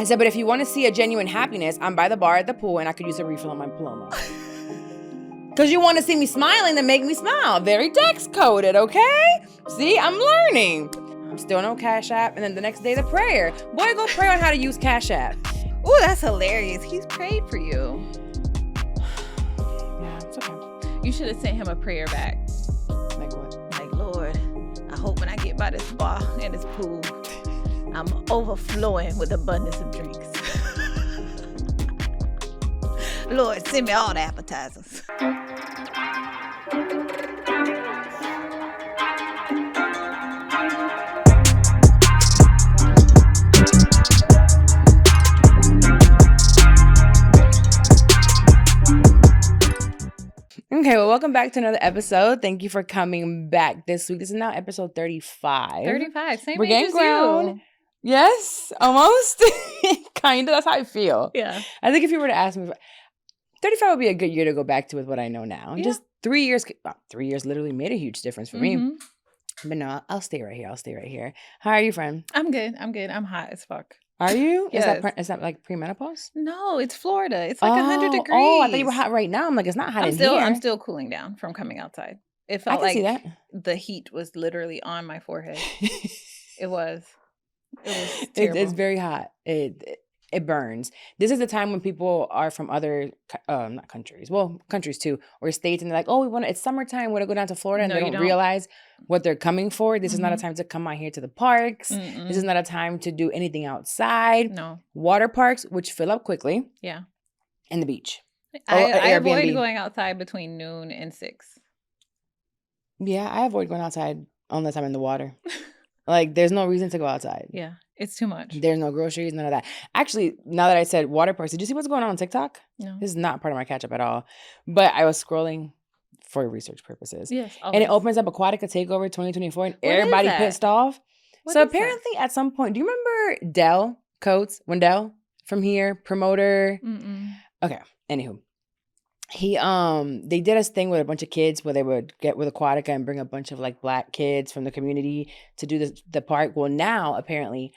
I said, but if you want to see a genuine happiness, I'm by the bar at the pool and I could use a refill on my Paloma. Because you want to see me smiling, then make me smile. Very text coded, okay? See, I'm learning. I'm still no Cash App. And then the next day, the prayer. Boy, go pray on how to use Cash App. Ooh, that's hilarious. He's prayed for you. Yeah, it's okay. You should have sent him a prayer back. Like what? Like, Lord, I hope when I get by this bar and this pool, I'm overflowing with abundance of drinks. Lord, send me all the appetizers. Okay, well, welcome back to another episode. Thank you for coming back this week. This is now episode 35. 35, same We're age getting as grown. you. Yes, almost. Kind of. That's how I feel. Yeah. I think if you were to ask me, 35 would be a good year to go back to with what I know now. Yeah. Just 3 years, 3 years literally made a huge difference for me. But no, I'll stay right here. How are you, friend? I'm good. I'm hot as fuck. Are you? Yes. Is that like premenopause? No, it's Florida. It's like 100 degrees. Oh, I thought you were hot right now. I'm like, it's not hot in here. I'm still cooling down from coming outside. It felt I can see like that. the heat was literally on my forehead. It was terrible. It's very hot. It burns. This is the time when people are from other, not countries, well, countries too, or states, and they're like, oh, it's summertime. We want to go down to Florida, and No, they you don't don't. realize what they're coming for. This is not a time to come out here to the parks. Mm-mm. This is not a time to do anything outside. No. Water parks, which fill up quickly, Yeah. and the beach. I avoid Airbnb. going outside between noon and 6. Yeah, I avoid going outside unless I'm in the water. Like, there's no reason to go outside. Yeah. It's too much. There's no groceries, none of that. Actually, now that I said water parks, did you see what's going on TikTok? No. This is not part of my catch-up at all. But I was scrolling for research purposes. Yes. And it always. opens up Aquatica Takeover 2024, and What is everybody that? pissed off. What So is that? apparently at some point, do you remember Dell Coates? Wendell from here, promoter? Mm-mm. Okay, anywho. They did a thing with a bunch of kids where they would get with Aquatica and bring a bunch of like Black kids from the community to do the park. Well, now apparently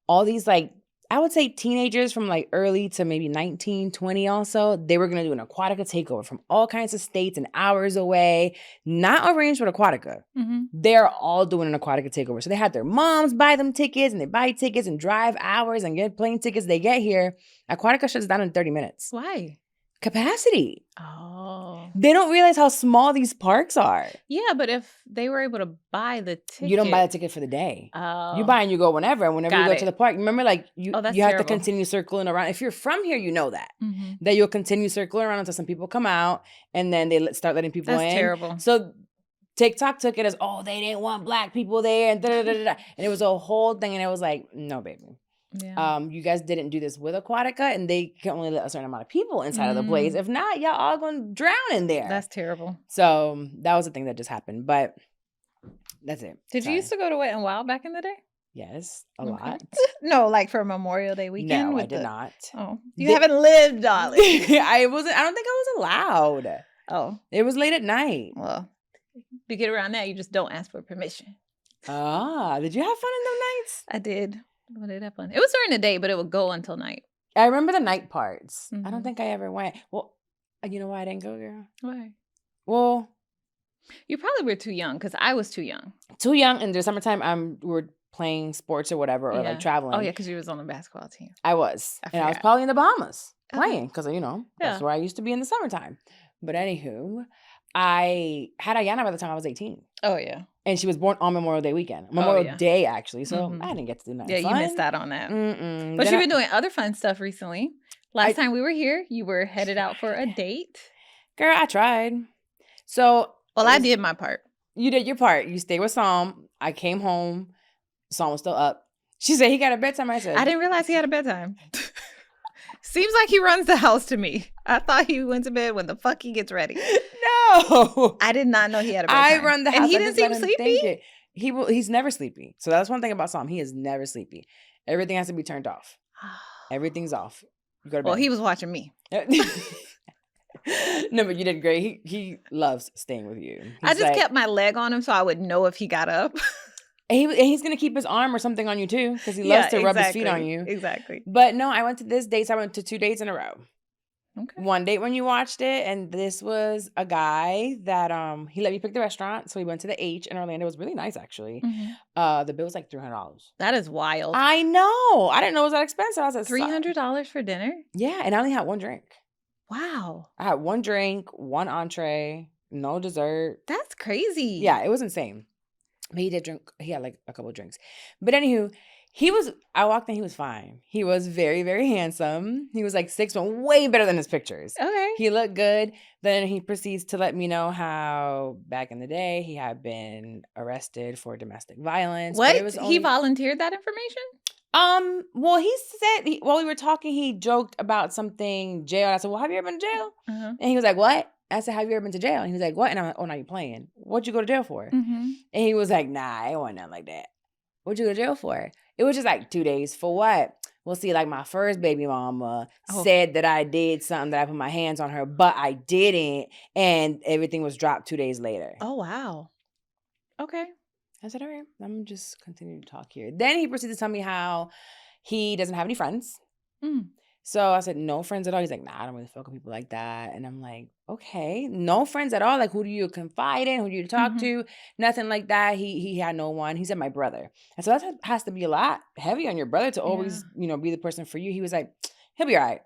all these like, I would say teenagers from like early to maybe 19, 20 also, they were going to do an Aquatica takeover from all kinds of states and hours away, not arranged with Aquatica. Mm-hmm. They're all doing an Aquatica takeover. So they had their moms buy them tickets, and they buy tickets and drive hours and get plane tickets. They get here. Aquatica shuts down in 30 minutes. Why? Capacity. Oh. They don't realize how small these parks are. Yeah, but if they were able to buy the ticket. You don't buy the ticket for the day. Oh. You buy and you go whenever. And whenever you Got go it. to the park, remember, like, you Oh, that's have to terrible. continue circling around. If you're from here, you know that. Mm-hmm. That you'll continue circling around until some people come out, and then they start letting people That's in. terrible. So TikTok took it as, oh, they didn't want Black people there, and da-da-da-da-da. And it was a whole thing, and it was like, no, baby. Yeah. You guys didn't do this with Aquatica, and they can only let a certain amount of people inside of the place. If not, y'all all gonna drown in there. That's terrible. So that was the thing that just happened, but that's it. Did you used to go to Wet n Wild back in the day? Yes, a Okay. lot. No, like for Memorial Day weekend? No, I with did the- not. Oh, you Did- haven't lived, darling. I don't think I was allowed. Oh, It was late at night. well, to get around that, you just don't ask for permission. Did you have fun in them nights? I did. What did happen? It was during the day, but it would go until night. I remember the night parts. I don't Mhm. think I ever went. Well, you know why I didn't go, girl? Why? Well, You probably were too young because I was too young. too young, and the summertime we're playing sports or whatever, or Yeah. like traveling. Oh, yeah, because you was on the basketball team. I was. I And I was forgot. probably in the Bahamas Okay. playing because, that's Yeah. where I used to be in the summertime. But anywho, I had Ayana by the time I was 18. Oh, yeah. And she was born on Memorial Day weekend. Memorial yeah. Day, actually. So Mhm. I didn't get to do nothing Yeah, fun. you missed out on that. Mm-mm. But Then you've been doing other fun stuff recently. Last time we were here, you were headed out for a date. Girl, I tried. So Well, I did my part. you did your part. You stayed with Psalm. I came home. Psalm was still up. She said he got a bedtime. I said, I didn't realize he had a bedtime. Seems like he runs the house to me. I thought he went to bed when the fuck he gets ready. No. I did not know he had a I bedtime. run the house. And he I didn't just let seem him think sleepy? it. He's never sleepy. So that's one thing about Psalm. He is never sleepy. Everything has to be turned off. Everything's off. You go to bed. Well, he was watching me. No, but you did great. He loves staying with you. I He's just like, kept my leg on him so I would know if he got up. And he's going to keep his arm or something on you too, because he loves to rub his feet on you. Exactly. But no, I went to this date. So I went to 2 dates in a row. Okay. One date when you watched it, and this was a guy that he let me pick the restaurant. So we went to the H in Orlando. It was really nice, actually. The bill was like $300. That is wild. I know. I didn't know it was that expensive. I was like, $300 for dinner? Yeah, and I only had one drink. Wow. I had one drink, one entree, no dessert. That's crazy. Yeah, it was insane. But he did drink. He had like a couple of drinks. But anywho, I walked in, he was fine. He was very, very handsome. He was like 6'1", way better than his pictures. Okay. He looked good. Then he proceeds to let me know how back in the day he had been arrested for domestic violence. What? But it was He volunteered that information? Well, he said, while we were talking, he joked about something jail. I said, well, have you ever been to jail? And he was like, what? I said, have you ever been to jail? And he was like, what? And I'm like, oh, now you're playing. What'd you go to jail for? And he was like, nah, it wasn't nothing like that. What'd you go to jail for? It was just like 2 days. For what? Well, see, like my first baby mama said that I did something, that I put my hands on her, but I didn't. And everything was dropped 2 days later. Oh, wow. Okay. I said, all right, I'm going to just continue to talk here. Then he proceeded to tell me how he doesn't have any friends. So I said, no friends at all. He's like, nah, I don't really fuck with people like that. And I'm like, okay, no friends at all. Like, who do you confide in? Who do you talk to? Nothing like that. He had no one. He said, my brother. And so that has to be a lot heavy on your brother to always, be the person for you. He was like, he'll be all right.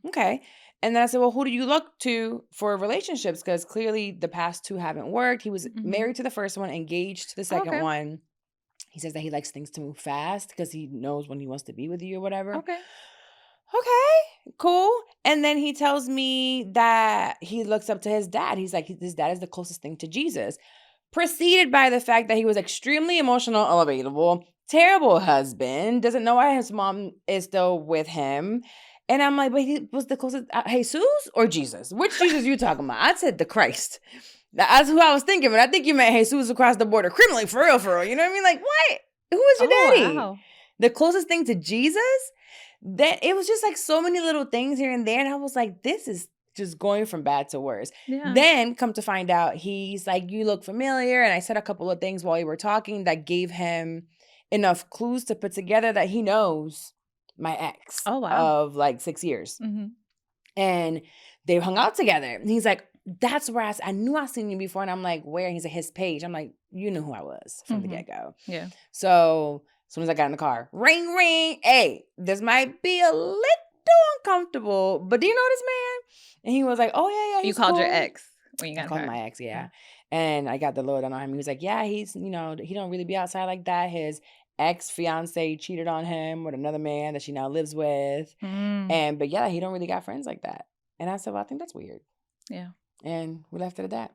Okay. And then I said, well, who do you look to for relationships? Because clearly the past two haven't worked. He was married to the first one, engaged to the second one. He says that he likes things to move fast because he knows when he wants to be with you or whatever. Okay, cool. And then he tells me that he looks up to his dad. He's like, his dad is the closest thing to Jesus. Preceded by the fact that he was extremely emotional, unavailable, terrible husband, doesn't know why his mom is still with him. And I'm like, but he was the closest, Jesus or Jesus? Which Jesus you talking about? I said the Christ. That's who I was thinking, but I think you meant Jesus across the border criminally, for real. You know what I mean? Like, what? Who is your daddy? Wow. The closest thing to Jesus? That it was just like so many little things here and there. And I was like, this is just going from bad to worse. Then come to find out, he's like, you look familiar. And I said a couple of things while we were talking that gave him enough clues to put together that he knows my ex of like 6 years. And they hung out together. And he's like, that's where I knew I seen you before. And I'm like, where? He's at his page. I'm like, you knew who I was from the get-go. Yeah. So as soon as I got in the car, ring, ring. Hey, this might be a little uncomfortable, but do you know this man? And he was like, oh, yeah. You called your ex when you got in the car. I called my ex, yeah. And I got the load on him. He was like, yeah, he's, he don't really be outside like that. His ex-fiance cheated on him with another man that she now lives with. But yeah, he don't really got friends like that. And I said, well, I think that's weird. Yeah. And we left it at that.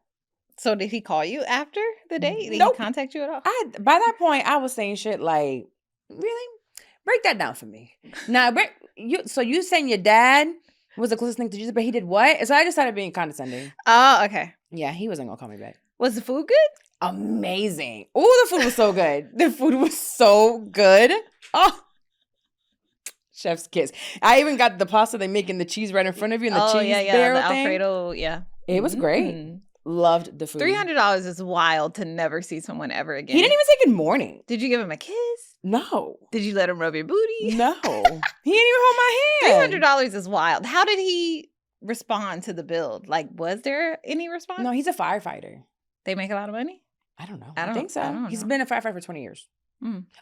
So did he call you after the date? Did he contact you at all? By that point, I was saying shit like, really? Break that down for me. Now, so you saying your dad was the closest thing to Jesus, but he did what? So I just started being condescending. Oh, okay. Yeah, he wasn't going to call me back. Was the food good? Amazing. Oh, the food was so good. The food was so good. Oh. Chef's kiss. I even got the pasta they make in the cheese right in front of you and the cheese barrel the thing. Alfredo, yeah. It was great. Loved the food. $300 is wild to never see someone ever again. He didn't even say good morning. Did you give him a kiss? No. Did you let him rub your booty? No. He didn't even hold my hand. $300 is wild. How did he respond to the build? Like, was there any response? No, he's a firefighter. They make a lot of money? I don't know. I think so. He's know. been a firefighter for 20 years.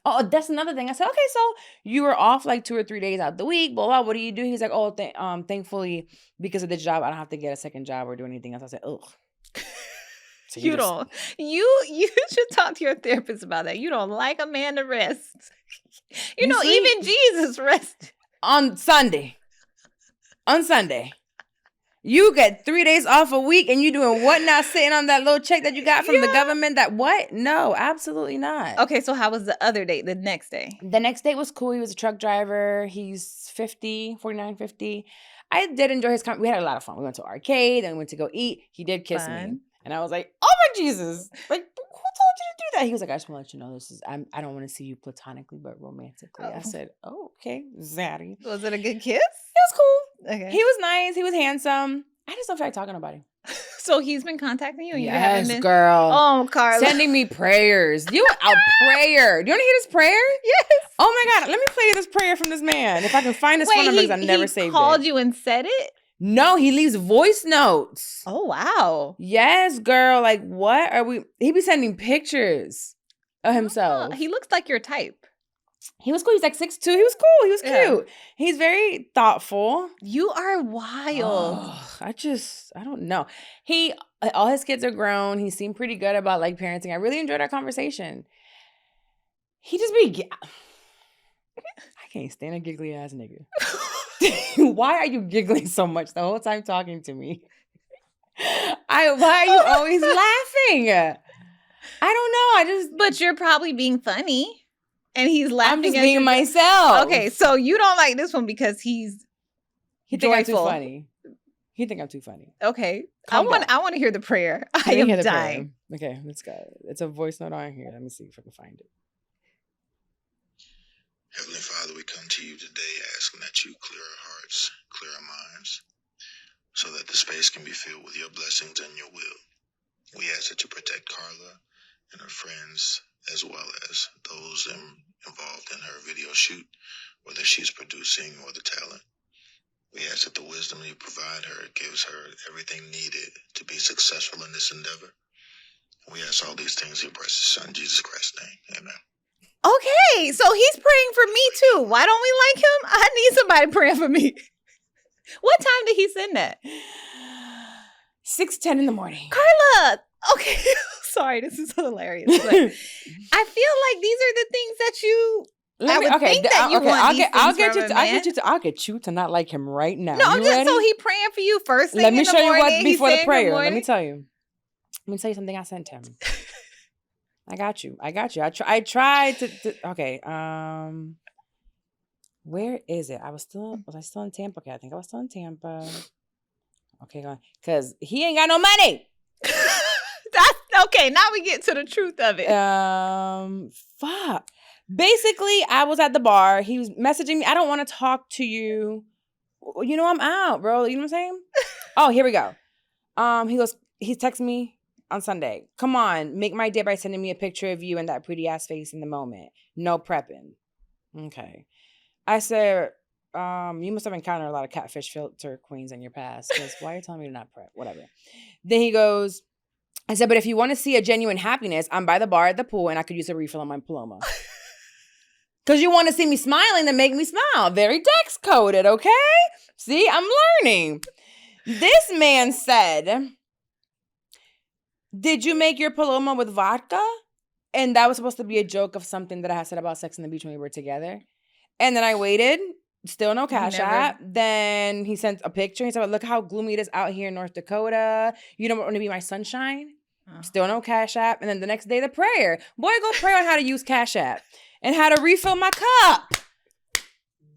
Oh, that's another thing. I said, okay, so you were off like 2 or 3 days out the week, blah, blah. What do you do? He's like, oh, thankfully, because of the job, I don't have to get a second job or do anything else. I said, ugh. So you should talk to your therapist about that. You don't like a man to rest. Even Jesus rested. On Sunday. You get 3 days off a week and you doing what, not sitting on that little check that you got from the government? That what? No, absolutely not. Okay, so how was the other date, the next day? The next date was cool. He was a truck driver. He's 49, 50. I did enjoy his we had a lot of fun. We went to arcade and we went to go eat. He did kiss me. And I was like, oh my Jesus. Like, who told you to do that? He was like, I just want to let you know this is, I don't want to see you platonically, but romantically. I said, oh, okay, Zaddy. Was it a good kiss? It was cool. Okay. He was nice. He was handsome. I just don't feel like talking about him. So he's been contacting you and you Yes, haven't been? girl. Oh, Carla. Sending me prayers. You a prayer. Do you want to hear this prayer? Yes. Oh my God. Let me play you this prayer from this man. If I can find his phone number, because I never saved it. He called you and said it? No, he leaves voice notes. Oh, wow. Yes, girl. Like, what are we? He be sending pictures of himself. He looks like your type. He was cool. He's like 6'2". He was cool. He was cute. He's very thoughtful. You are wild. Oh, I don't know. All his kids are grown. He seemed pretty good about like parenting. I really enjoyed our conversation. He just be, I can't stand a giggly ass nigga. Why are you giggling so much the whole time talking to me? Why are you always laughing? I don't know. But you're probably being funny. And he's laughing. I'm just being myself. Okay, so you don't like this one because he think I'm too funny. He think I'm too funny. Okay, I want to hear the prayer. I am dying. Prayer. Okay, let's go. It's a voice note on here. Let me see if I can find it. Heavenly Father, we come to you today asking that you clear our hearts, clear our minds, so that the space can be filled with your blessings and your will. We ask that you protect Carla and her friends, as well as those involved in her video shoot, whether she's producing or the talent. We ask that the wisdom you provide her gives her everything needed to be successful in this endeavor. We ask all these things in your precious Son, Jesus Christ's name. Amen. Okay, so he's praying for me too. Why don't we like him? I need somebody praying for me. What time did he send that? 6:10 in the morning. Carla! Okay, sorry, this is hilarious. But I feel like these are the things that you... I'll get you to not like him right now. No, I'm just so he praying for you first thing in the morning. Let me show you what before the prayer. Let me tell you something I sent him. I got you. I tried to okay. Where is it? Was I still in Tampa? Okay, I think I was still in Tampa. Okay, go on. Because he ain't got no money. That's okay. Now we get to the truth of it. Fuck. Basically, I was at the bar. He was messaging me. I don't want to talk to you. You know, I'm out, bro. You know what I'm saying? Oh, here we go. He texted me on Sunday. Come on, make my day by sending me a picture of you and that pretty ass face in the moment. No prepping. Okay. I said, you must have encountered a lot of catfish filter queens in your past. Because why are you telling me to not prep? Whatever. Then he goes, I said, but if you want to see a genuine happiness, I'm by the bar at the pool and I could use a refill on my Paloma. Because you want to see me smiling to make me smile. Very dex coded, okay? See, I'm learning. This man said, did you make your Paloma with vodka? And that was supposed to be a joke of something that I had said about Sex on the Beach when we were together. And then I waited. Still no Cash App. Then he sent a picture. He said, look how gloomy it is out here in North Dakota. You don't want to be my sunshine? Oh. Still no Cash App. And then the next day, the prayer. Boy, go pray on how to use Cash App and how to refill my cup.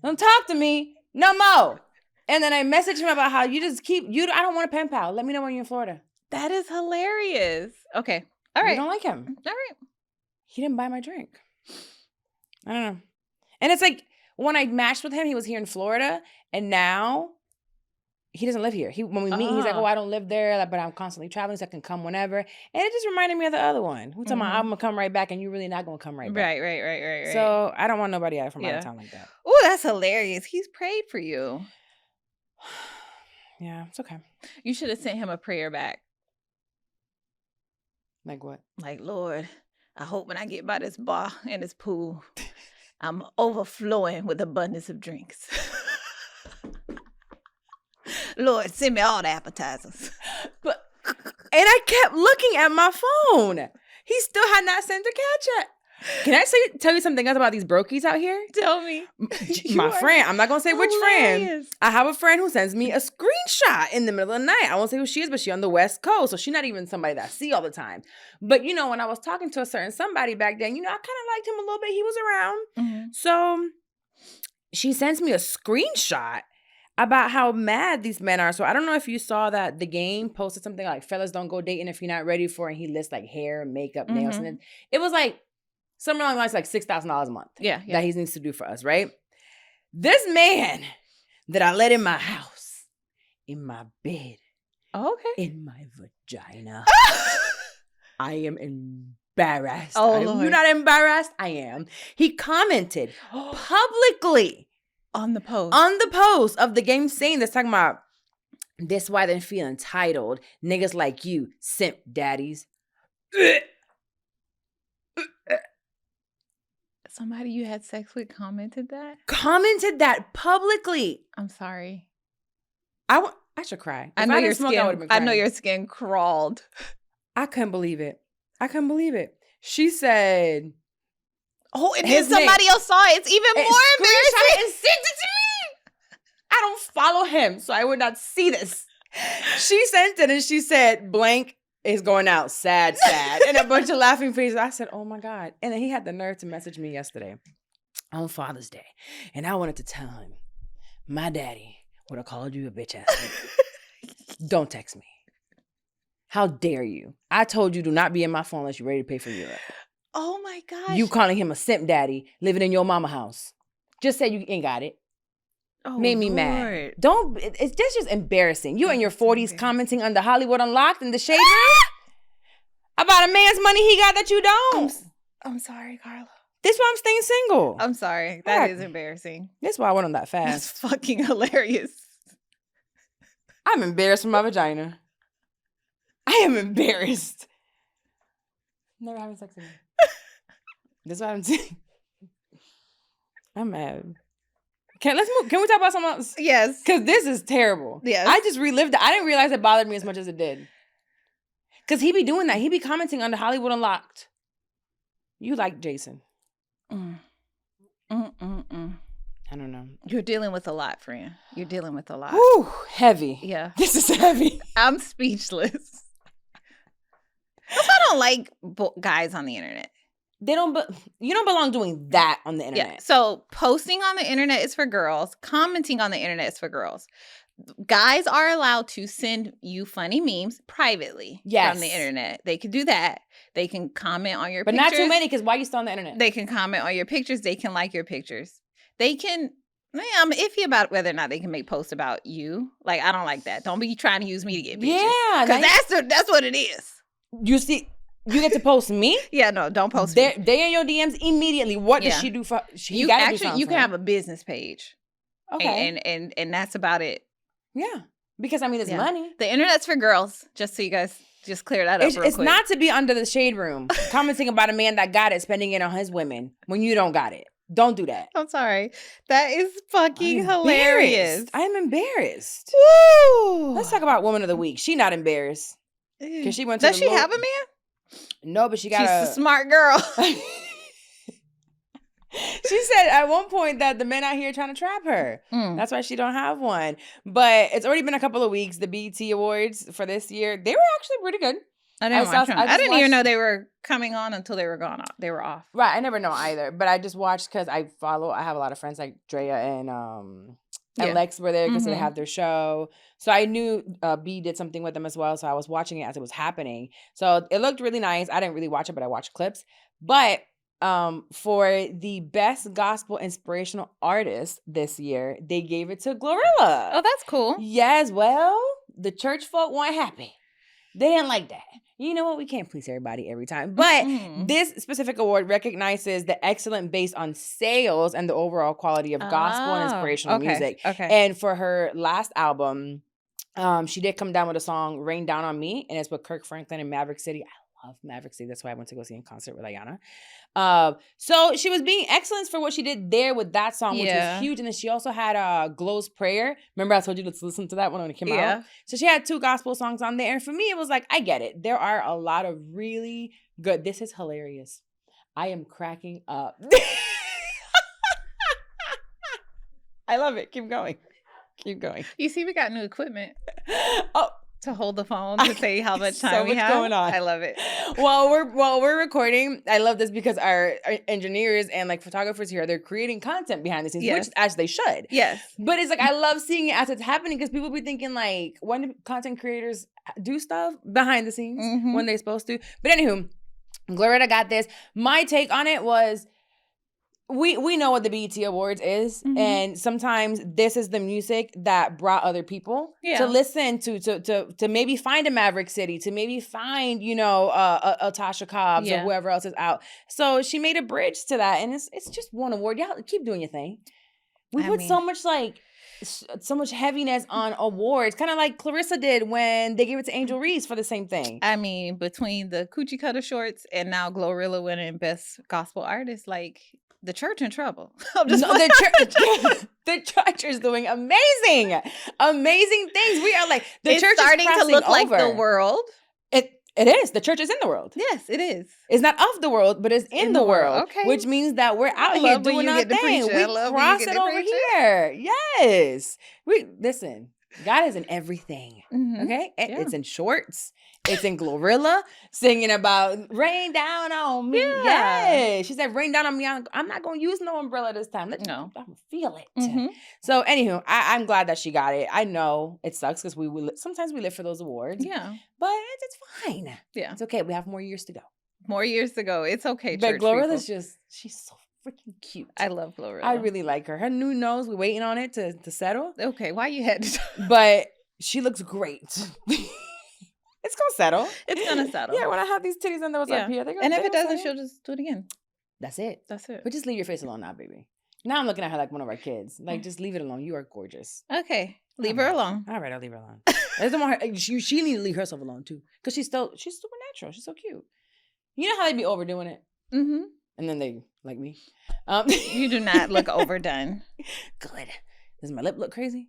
Don't talk to me no more. And then I messaged him about how I don't want a pen pal. Let me know when you're in Florida. That is hilarious. Okay. All right. You don't like him. All right. He didn't buy my drink. I don't know. And it's like, when I matched with him, he was here in Florida, and now he doesn't live here. When we meet, he's like, oh, I don't live there, but I'm constantly traveling, so I can come whenever. And it just reminded me of the other one. Who told me I'm going to come right back, and you're really not going to come right back. Right. So I don't want nobody out from out of town like that. Oh, that's hilarious. He's prayed for you. Yeah, it's okay. You should have sent him a prayer back. Like what? Like, Lord, I hope when I get by this bar and this pool, I'm overflowing with abundance of drinks. Lord, send me all the appetizers. And I kept looking at my phone. He still had not sent the Cash App. Can I tell you something else about these brokies out here? Tell me. My friend, I'm not going to say which friend. I have a friend who sends me a screenshot in the middle of the night. I won't say who she is, but she's on the West Coast. So she's not even somebody that I see all the time. But, when I was talking to a certain somebody back then, I kind of liked him a little bit. He was around. Mm-hmm. So she sends me a screenshot about how mad these men are. So I don't know if you saw that The Game posted something like, fellas don't go dating if you're not ready for it. And he lists like hair, makeup, nails. And it was like, somewhere along the lines, like $6,000 a month. Yeah. That he needs to do for us, right? This man that I let in my house, in my bed, Okay. in my vagina. I am embarrassed. Lord. You're not embarrassed? I am. He commented publicly on the post of the game saying this, talking about this why they feel entitled. Niggas like you, simp daddies. Somebody you had sex with commented that? Commented that publicly. I'm sorry. I should cry. I know your skin. I know your skin crawled. I couldn't believe it. She said, "Oh, and then somebody else saw it. It's even more embarrassing." And sent it to me. I don't follow him, so I would not see this. She sent it and she said, "Blank is going out, sad," and a bunch of laughing faces. I said, "Oh my God!" And then he had the nerve to message me yesterday on Father's Day, and I wanted to tell him, my daddy would have called you a bitch ass nigga. Don't text me. How dare you? I told you do not be in my phone unless you're ready to pay for Europe. Oh my gosh. You calling him a simp daddy living in your mama house. Just say you ain't got it. Oh, made me mad. Don't, it's just embarrassing. You in your 40s commenting under Hollywood Unlocked in the shade room about a man's money he got that you don't. I'm sorry, Carla. This why I'm staying single. I'm sorry. That is embarrassing. That's why I went on that fast. That's fucking hilarious. I'm embarrassed for my vagina. I am embarrassed. Never having sex again. That's what I'm saying. I'm mad. Can we talk about something else? Yes. Because this is terrible. Yes. I just relived it. I didn't realize it bothered me as much as it did. Because he be doing that. He be commenting on the Hollywood Unlocked. You like Jason. I don't know. You're dealing with a lot, friend. You're dealing with a lot. Whew, heavy. Yeah. This is heavy. I'm speechless. That's why I don't like guys on the internet. You don't belong doing that on the internet. Yeah. So posting on the internet is for girls. Commenting on the internet is for girls. Guys are allowed to send you funny memes privately from the internet. They can do that. They can comment on your pictures. But not too many, because why are you still on the internet? They can comment on your pictures. They can like your pictures. They can... I'm iffy about whether or not they can make posts about you. Like, I don't like that. Don't be trying to use me to get pictures. Yeah. Because that's what it is. You see... You get to post me? Yeah, no, don't post me. They in your DMs immediately. What does she do for... You can have a business page. Okay. And that's about it. Yeah. Because, I mean, it's money. The internet's for girls, just so you guys just clear that up real quick. It's not to be under the shade room commenting about a man that got it, spending it on his women when you don't got it. Don't do that. I'm sorry. That is fucking hilarious. I'm embarrassed. Woo! Let's talk about Woman of the Week. She not embarrassed. Because she went to Does she have a man? No, but she's a smart girl. She said at one point that the men out here trying to trap her. That's why she don't have one. But it's already been a couple of weeks. The BET Awards for this year, they were actually pretty good. I didn't even know they were coming on until they were gone. They were off. Right. I never know either. But I just watched because I have a lot of friends like Drea and Lex were there because they have their show. So I knew B did something with them as well. So I was watching it as it was happening. So it looked really nice. I didn't really watch it, but I watched clips. But for the best gospel inspirational artist this year, they gave it to Glorilla. Oh, that's cool. Yes, well, the church folk weren't happy. They didn't like that. You know what? We can't please everybody every time. But this specific award recognizes the excellence based on sales and the overall quality of gospel and inspirational music. Okay. And for her last album, she did come down with a song, Rain Down on Me, and it's with Kirk Franklin and Maverick City. I love Maverick City. That's why I went to go see in concert with Ayana. So she was being excellent for what she did there with that song, which was huge. And then she also had Glow's Prayer. Remember I told you to listen to that one when it came out? So she had 2 gospel songs on there. And for me, it was like, I get it. There are a lot of really good. This is hilarious. I am cracking up. I love it. Keep going. You see, we got new equipment. Oh. To hold the phone to say how much time we have. Going on. I love it. While we're recording, I love this because our engineers and like photographers here, they're creating content behind the scenes, which as they should. Yes. But it's like I love seeing it as it's happening because people be thinking like, when do content creators do stuff behind the scenes when they're supposed to? But anywho, Glorilla got this. My take on it was, we know what the BET Awards is, and sometimes this is the music that brought other people to listen to maybe find a Maverick City, to maybe find, you know, a Tasha Cobbs or whoever else is out. So she made a bridge to that, and it's just one award. Y'all keep doing your thing. We put so much so much heaviness on awards, kind of like Clarissa did when they gave it to Angel Reese for the same thing. I mean, between the Coochie Cutter shorts and now Glorilla winning Best Gospel Artist, like, the church in trouble. The church is doing amazing things. We are like, the church is starting to look like the world. It is. The church is in the world. Yes, it is. It's not of the world, but it's in the world. Okay. Which means that we're out here doing our thing. We cross it over here. Yes. Listen, God is in everything. Okay? It's in shorts. It's in Glorilla singing about rain down on me. Yeah. She said, rain down on me. I'm not going to use no umbrella this time. I'm going to feel it. So, anywho, I'm glad that she got it. I know it sucks because sometimes we live for those awards. Yeah. But it's fine. Yeah. It's okay. We have more years to go. More years to go. It's okay, but Glorilla's she's so freaking cute. I love Glorilla. I really like her. Her new nose, we're waiting on it to settle. Okay, why you had to... But she looks great. It's gonna settle. It's gonna settle. Yeah, when I have these titties and those up here, they're gonna. And if it doesn't, she'll just do it again. That's it. That's it. But just leave your face alone now, baby. Now I'm looking at her like one of our kids. Like, just leave it alone. You are gorgeous. Okay, leave her alone. All right, I'll leave her alone. I don't want her. She needs to leave herself alone too, because she's super natural. She's so cute. You know how they be overdoing it, and then they like me. You do not look overdone. Good. Does my lip look crazy?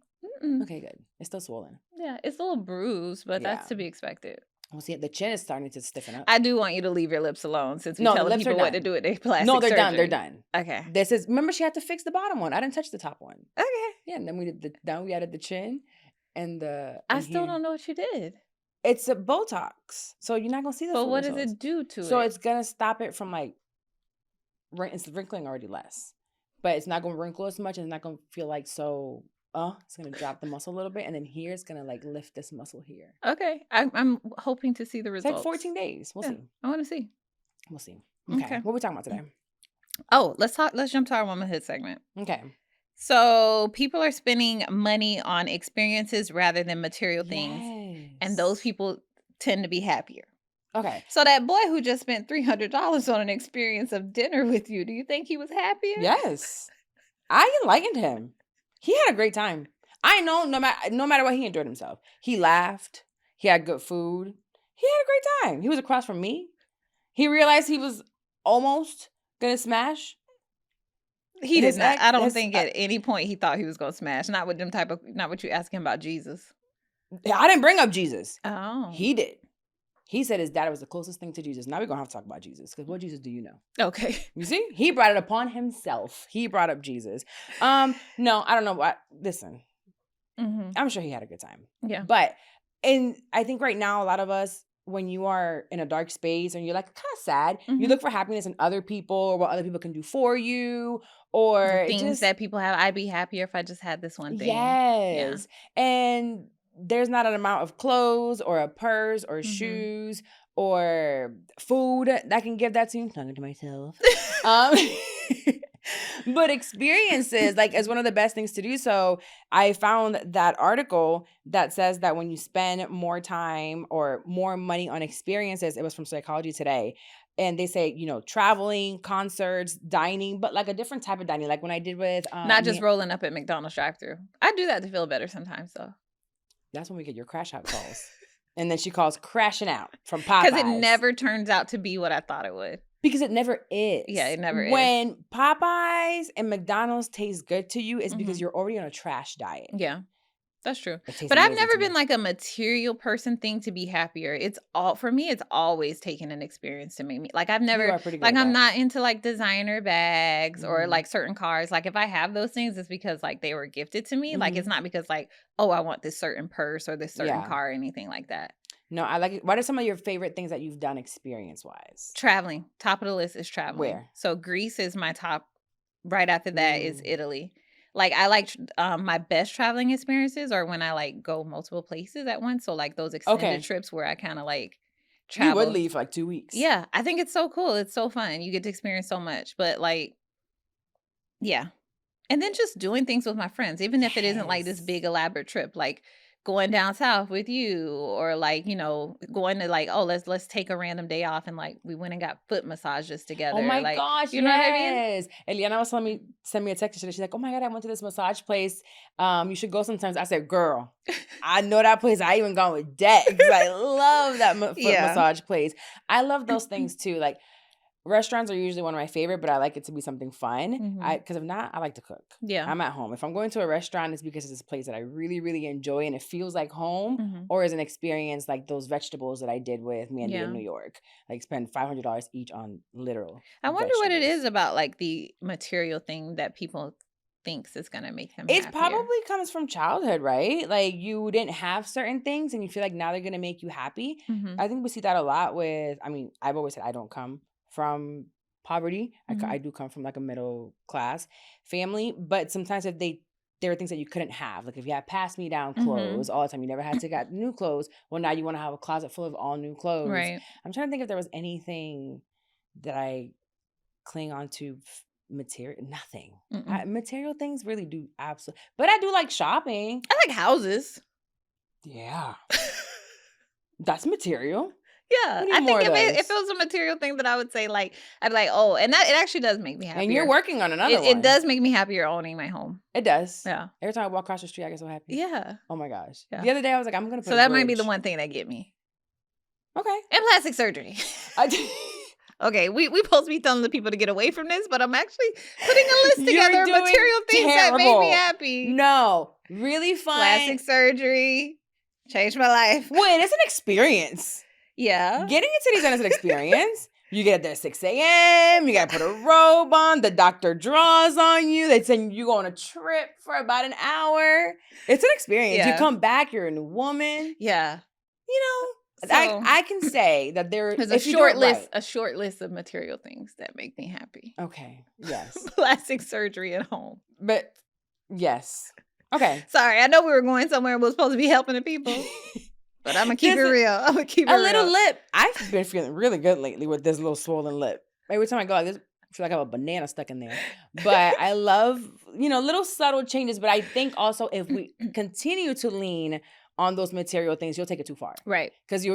Okay, good. It's still swollen. Yeah, it's a little bruised, but that's to be expected. Well, see, the chin is starting to stiffen up. I do want you to leave your lips alone since we tell people what to do with their plastic surgery. No, they're done. They're done. Okay. Remember she had to fix the bottom one. I didn't touch the top one. Okay. Yeah, and then we added the chin and I still don't know what you did. It's a Botox. So you're not going to see the But what does it do to it? So it's going to stop it from it's wrinkling already less. But it's not going to wrinkle as much and it's not going to feel like so... it's going to drop the muscle a little bit. And then here it's going to lift this muscle here. Okay. I'm hoping to see the results. It's 14 days. We'll see. I want to see. We'll see. Okay. What are we talking about today? Oh, let's jump to our womanhood segment. Okay. So people are spending money on experiences rather than material things. Yes. And those people tend to be happier. Okay. So that boy who just spent $300 on an experience of dinner with you, do you think he was happier? Yes. I enlightened him. He had a great time. I know no matter what, he enjoyed himself. He laughed. He had good food. He had a great time. He was across from me. He realized he was almost going to smash. He did not. I don't think at any point he thought he was going to smash. Not what you asked him about Jesus. I didn't bring up Jesus. Oh. He did. He said his dad was the closest thing to Jesus. Now we're going to have to talk about Jesus because what Jesus do you know? Okay. You see? He brought it upon himself. He brought up Jesus. No, I don't know what. Listen, I'm sure he had a good time. Yeah. But I think right now, a lot of us, when you are in a dark space and you're kind of sad, you look for happiness in other people or what other people can do for you or the things that people have. I'd be happier if I just had this one thing. Yes. Yeah. And there's not an amount of clothes or a purse or shoes or food that can give that to you. I'm talking to myself. But experiences, is one of the best things to do. So I found that article that says that when you spend more time or more money on experiences, it was from Psychology Today. And they say, traveling, concerts, dining, but a different type of dining. Like when I did with... not just rolling up at McDonald's drive-thru. I do that to feel better sometimes, though. That's when we get your crash out calls. And then she calls crashing out from Popeyes. Because it never turns out to be what I thought it would. Because it never is. Yeah, it never is. When Popeyes and McDonald's taste good to you, it's because you're already on a trash diet. Yeah, that's true. But I've never been a material person thing to be happier. For me, it's always taken an experience to make me I've never I'm not into designer bags or certain cars. If I have those things, it's because they were gifted to me. It's not because I want this certain purse or this certain car or anything like that. No, I like it. What are some of your favorite things that you've done experience-wise? Traveling. Top of the list is traveling. Where? So Greece is my top. Right after that is Italy. I like my best traveling experiences are when I go multiple places at once. So those extended trips where I kind of travel. You would leave for 2 weeks. Yeah. I think it's so cool. It's so fun. You get to experience so much. But Yeah. And then just doing things with my friends, even if it isn't like this Yes. big elaborate trip, like going down south with you, or like, going to like, oh, let's take a random day off, and like we went and got foot massages Oh together. my Like, gosh, you know what I mean? yes. Eliana was telling me, send me a text yesterday. She's like, oh my God, I went to this massage place. You should go sometimes. I said, girl, I know that place. I even gone with debt because I love that foot Yeah. massage place. I love those things too. Like, restaurants are usually one of my favorite, but I like it to be something fun. Because if not, I like to cook. Yeah. I'm at home. If I'm going to a restaurant, it's because it's a place that I really, really enjoy and it feels like home, or as an experience like those vegetables that I did with Mandy in New York. Like spend $500 each on literal I wonder what it vegetables. is about like the material thing that people thinks is going to make them It happier. probably comes from childhood, right? Like you didn't have certain things and you feel like now they're going to make you happy. I think we see that a lot with, I mean, I've always said I don't come from poverty. I do come from like a middle class family, but sometimes if there are things that you couldn't have. Like if you had pass-me-down clothes all the time, you never had to get new clothes. Well, now you want to have a closet full of all new clothes. Right. I'm trying to think if there was anything that I cling on to material. Nothing. Material things really do absolutely. But I do like shopping. I like houses. Yeah. That's material. Yeah, I think if it was a material thing that I would say, like, I'd be like, oh, and that it actually does make me happier. And you're working on another one. It does make me happier owning my home. It does. Yeah. Every time I walk across the street, I get so happy. Yeah. Oh my gosh. Yeah. The other day I was like, I'm gonna put. So that might be the one thing that get me. Okay. And plastic surgery. Okay, we supposed to be telling the people to get away from this, but I'm actually putting a list together of material things that make me happy. No, really fun. Plastic surgery changed my life. Wait, it's an experience. Yeah. Getting into these is an experience. You get there at 6 a.m. You got to put a robe on. The doctor draws on you. They send you go on a trip for about an hour. It's an experience. Yeah. You come back, you're a new woman. Yeah. You know, so, I can say that there's a short list. A short list of material things that make me happy. Okay. Yes. Plastic surgery at home. But yes. Okay. Sorry, I know we were going somewhere and we're supposed to be helping the people. But I'm going to keep it real. I'm going to keep it real. A little lip. I've been feeling really good lately with this little swollen lip. Every time I go, I feel like I have a banana stuck in there. But I love, little subtle changes. But I think also if we continue to lean on those material things, you'll take it too far. Right. Because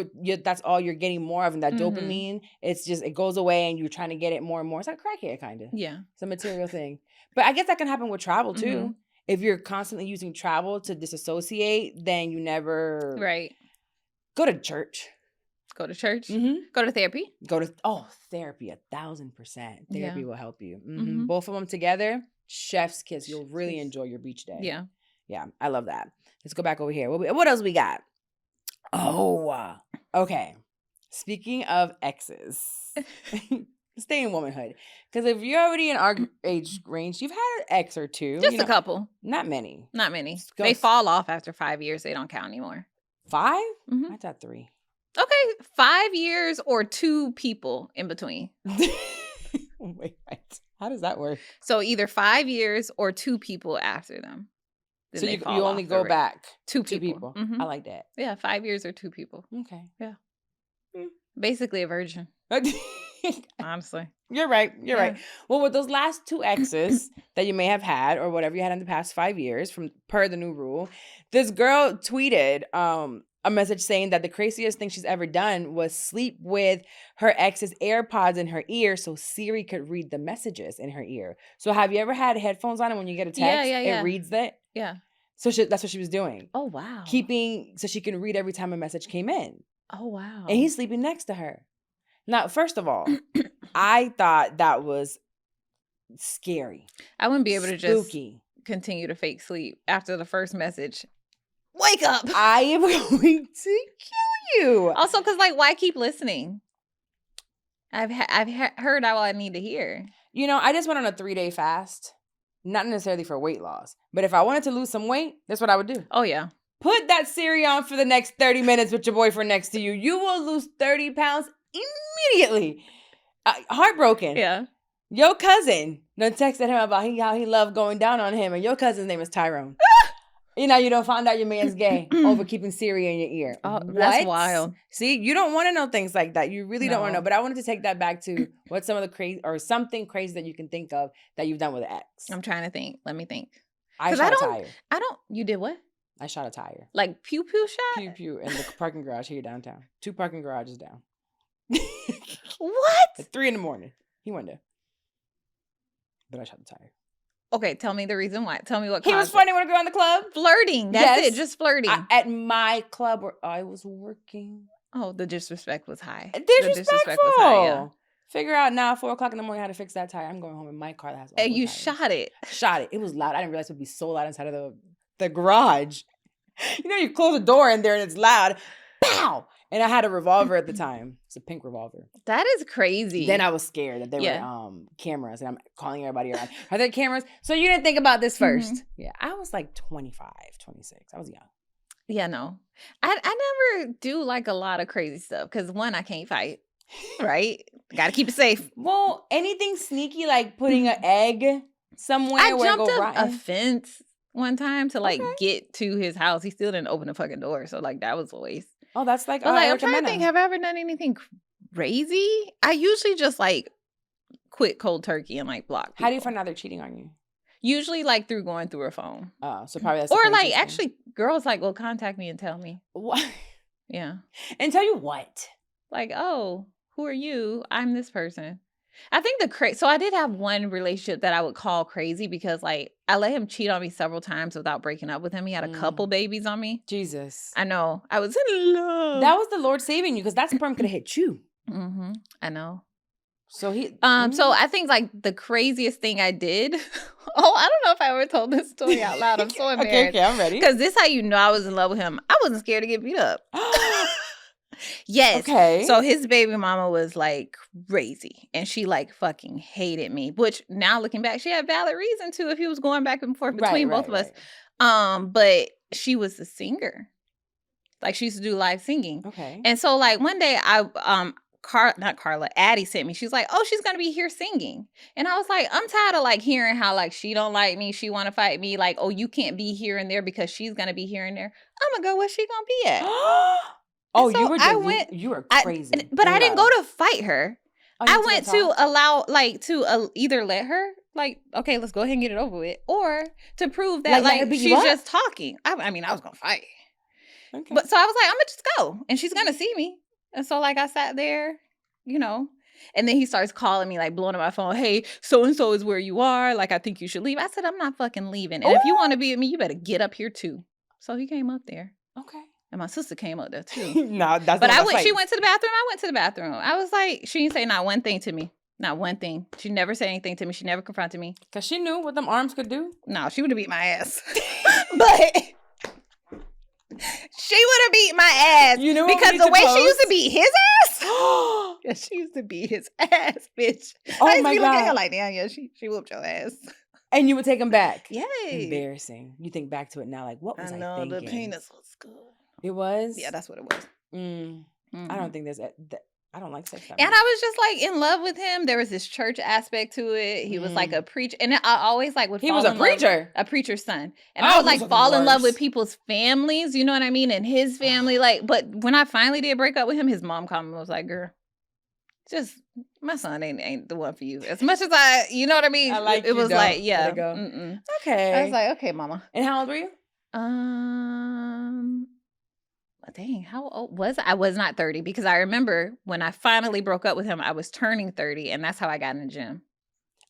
that's all you're getting more of. And that dopamine, it's just, it goes away and you're trying to get it more and more. It's like a crackhead kind of. Yeah. It's a material thing. But I guess that can happen with travel too. If you're constantly using travel to disassociate, then you never... Right. Go to church. Go to church. Go to therapy. Therapy, 1,000%. Therapy will help you. Both of them together, chef's kiss. You'll really enjoy your beach day. Yeah. Yeah, I love that. Let's go back over here. What else we got? Oh, okay. Speaking of exes, stay in womanhood. Because if you're already in our age range, you've had an ex or two. Just a couple. Not many. Not many. They fall off after 5 years. They don't count anymore. 5? I thought 3. Okay, 5 years or 2 people in between. Wait, how does that work? So either 5 years or 2 people after them. So you only go back 2 people. I like that. Yeah, 5 years or 2 people. Okay. Yeah. Basically a virgin. Honestly. You're right. You're right. Well, with those last 2 exes that you may have had or whatever you had in the past 5 years per the new rule, this girl tweeted a message saying that the craziest thing she's ever done was sleep with her ex's AirPods in her ear so Siri could read the messages in her ear. So have you ever had headphones on and when you get a text, it reads that? Yeah. So that's what she was doing. Oh, wow. So she can read every time a message came in. Oh, wow. And he's sleeping next to her. Now, first of all, I thought that was scary. I wouldn't be able to just Spooky. Continue to fake sleep after the first message. Wake up. I am going to kill you. Also, because why keep listening? I've heard all I need to hear. I just went on a 3-day fast. Not necessarily for weight loss. But if I wanted to lose some weight, that's what I would do. Oh, yeah. Put that Siri on for the next 30 minutes with your boyfriend next to you. You will lose 30 pounds immediately. Heartbroken. Yeah. Your cousin done texted him about how he loved going down on him. And your cousin's name is Tyrone. You know, you don't find out your man's gay over keeping Siri in your ear. Oh, What? that's wild. See, you don't want to know things like that. You really don't want to know. No. But I wanted to take that back to what's some of the crazy or something crazy that you can think of that you've done with an ex. I'm trying to think. Let me think. I shot a tire. You did what? I shot a tire. Like pew pew shot? Pew pew in the parking garage here downtown. 2 parking garages down. What? At 3 a.m. He went there. But I shot the tire. Okay, tell me the reason why. Tell me what he was funny when I go in the club. Flirting. That's it. Just flirting. At my club where I was working. Oh, the disrespect was high. Disrespectful. The disrespect was high, yeah. Figure out now, 4 o'clock in the morning, how to fix that tire. I'm going home in my car that has all and you tires. shot it. Shot it. It was loud. I didn't realize it would be so loud inside of the garage. You know, you close the door in there and it's loud. Pow! And I had a revolver at the time. It's a pink revolver. That is crazy. Then I was scared that there were cameras, and I'm calling everybody around. Are there cameras? So you didn't think about this first. Yeah, I was like 25, 26. I was young. Yeah, no. I never do like a lot of crazy stuff because one, I can't fight. Right? Got to keep it safe. Well, anything sneaky like putting an egg somewhere. I jumped up a fence one time to like get to his house. He still didn't open the fucking door, so like that was a waste. Oh, that's like, I'm trying to think, have I ever done anything crazy? I usually just like quit cold turkey and like block people. How do you find out they're cheating on you? Usually like through going through a phone. Oh, so probably that's or like actually girls like will contact me and tell me. What? Yeah. And tell you what? Like, oh, who are you? I'm this person. I think so I did have one relationship that I would call crazy because like I let him cheat on me several times without breaking up with him. He had a couple babies on me. Jesus. I know. I was in love. That was the Lord saving you because that sperm could have hit you. Mm-hmm. I know. So so I think like the craziest thing I did. Oh, I don't know if I ever told this story out loud. I'm so embarrassed. Okay, I'm ready. Because this how you know I was in love with him. I wasn't scared to get beat up. Yes. Okay. So his baby mama was like crazy and she like fucking hated me, which now looking back, she had valid reason to if he was going back and forth between both of us. But she was a singer. Like she used to do live singing. Okay. And so like one day not Carla, Addie sent me. She's like, oh, she's going to be here singing. And I was like, I'm tired of like hearing how like she don't like me. She want to fight me. Like, oh, you can't be here and there because she's going to be here and there. I'm going to go where she going to be at. Oh, so you were crazy. But I didn't go to fight her. I went to allow, like, to either let her, like, okay, let's go ahead and get it over with, or to prove that, like she's just talking. I mean, I was going to fight. Okay. But so I was like, I'm going to just go, and she's going to see me. And so, like, I sat there, you know, and then he starts calling me, like, blowing up my phone. Hey, so-and-so is where you are. Like, I think you should leave. I said, I'm not fucking leaving. And if you want to be with me, you better get up here, too. So he came up there. Okay. And my sister came up there too. No, that's but she went to the bathroom. I went to the bathroom. I was like, she didn't say not one thing to me. Not one thing. She never said anything to me. She never confronted me. Because she knew what them arms could do. No, she would have beat my ass. But she would have beat my ass. You know what? Because the way she used to beat his ass. Yeah, she used to beat his ass, bitch. Oh I used my to be God. looking at her like, damn, yeah, she whooped your ass. And you would take him back. Yay. Embarrassing. You think back to it now, like, what was I thinking? The penis was good. It was? Yeah, that's what it was. I don't think I don't like sex that much. And I was just like in love with him. There was this church aspect to it. He was like a preacher. And I always like would fall in love. He was a preacher? A preacher's son. And I would like fall in love with people's families, you know what I mean? And his family, like, but when I finally did break up with him, his mom called me and was like, girl, just my son ain't the one for you. As much as you know what I mean? It was like, yeah. Okay. I was like, okay, mama. And how old were you? Dang, how old was I? I was not 30 because I remember when I finally broke up with him, I was turning 30 and that's how I got in the gym.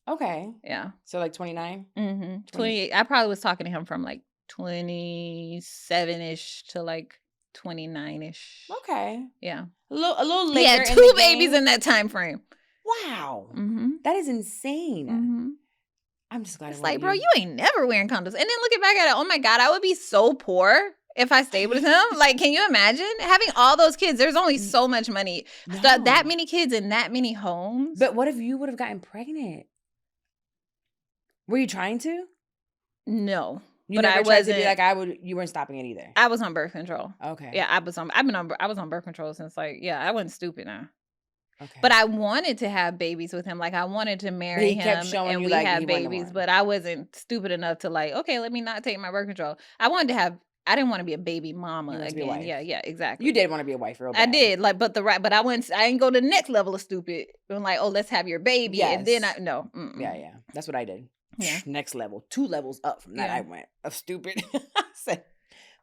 Okay. Yeah. So like 29? 28. I probably was talking to him from like 27-ish to like 29-ish. Okay. Yeah. A little later. He had 2 babies in that time frame. Wow. That is insane. I'm just glad. It's like, bro, you ain't never wearing condoms. And then looking back at it, oh my God, I would be so poor if I stayed with him. Like, can you imagine having all those kids? There's only so much money. No. That many kids in that many homes. But what if you would have gotten pregnant? Were you trying to? No. But I wasn't. Like you weren't stopping it either. I was on birth control. Okay. Yeah, I was on birth control since like, yeah, I wasn't stupid now. Okay. But I wanted to have babies with him. Like, I wanted to marry him and we had babies. But I wasn't stupid enough to like, okay, let me not take my birth control. I didn't want to be a baby mama again. Yeah, exactly. You did want to be a wife real bad. I did. Like, but I didn't go to the next level of stupid. I'm like, oh, let's have your baby. Yes. And then Yeah. That's what I did. Yeah. Next level. 2 levels up from that I went of stupid. I said,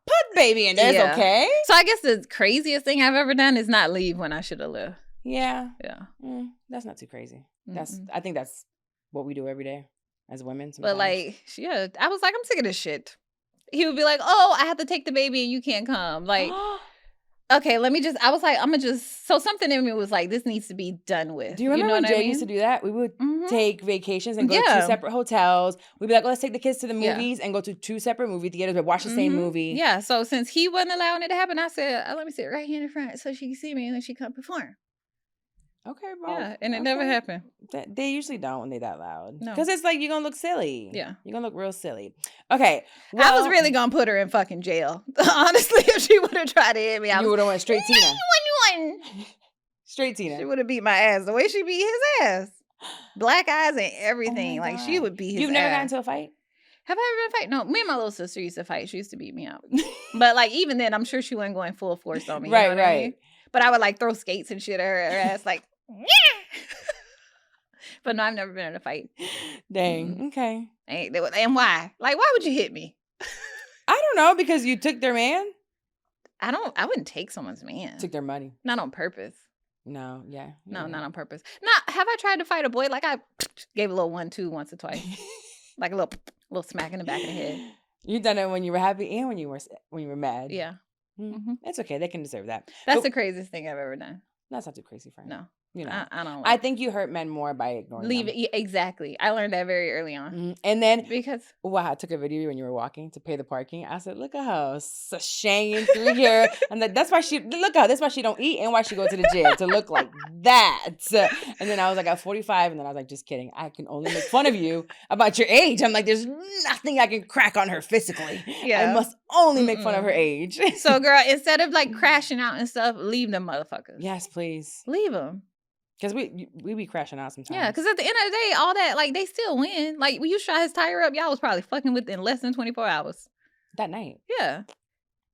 put baby in there. It's okay. So I guess the craziest thing I've ever done is not leave when I should have left. Yeah. Yeah. That's not too crazy. I think that's what we do every day as women. Sometimes. But like, I was like, I'm sick of this shit. He would be like, oh, I have to take the baby and you can't come. Like, okay, I was like, so something in me was like, this needs to be done with. Do you remember when Jay used to do that? We would take vacations and go to 2 separate hotels. We'd be like, let's take the kids to the movies and go to 2 separate movie theaters, but watch the same movie. Yeah, so since he wasn't allowing it to happen, I said, let me sit right here in the front so she can see me and then she come perform. Okay, bro. Yeah, and it never happened. They usually don't when they're that loud. No. Because it's like, you're going to look silly. Yeah. You're going to look real silly. Okay. Well, I was really going to put her in fucking jail. Honestly, if she would have tried to hit me, you would have went straight Tina. Straight Tina. She would have beat my ass the way she beat his ass. Black eyes and everything. Like, she would beat his ass. You've never gotten into a fight? Have I ever been in a fight? No, me and my little sister used to fight. She used to beat me up. But like, even then, I'm sure she wasn't going full force on me. Right, you know what I mean? But I would like throw skates and shit at her ass like, yeah. But no, I've never been in a fight. Dang. Okay. And why? Like, why would you hit me? I don't know, because you took their man? I wouldn't take someone's man. Took their money. Not on purpose. No, yeah. No, not on purpose. Have I tried to fight a boy? Like, I gave a little 1-2 once or twice. Like a little smack in the back of the head. You done it when you were happy and when you were mad. Yeah. It's okay. They can deserve that. That's the craziest thing I've ever done. That's not too crazy, friend. No. You know, I don't. I think you hurt men more by ignoring them. It. Yeah, exactly. I learned that very early on. And then because I took a video when you were walking to pay the parking. I said, "Look at her sashaying through here." And that's why she That's why she don't eat and why she go to the gym to look like that. And then I was like, at 45, and then I was like, just kidding. I can only make fun of you about your age. I'm like, there's nothing I can crack on her physically. Yeah, I must only make fun of her age. So, girl, instead of like crashing out and stuff, leave them motherfuckers. Yes, please. Leave them. Because we be crashing out sometimes. Yeah, because at the end of the day, all that, like, they still win. Like, when you shot his tire up, y'all was probably fucking within less than 24 hours. That night? Yeah.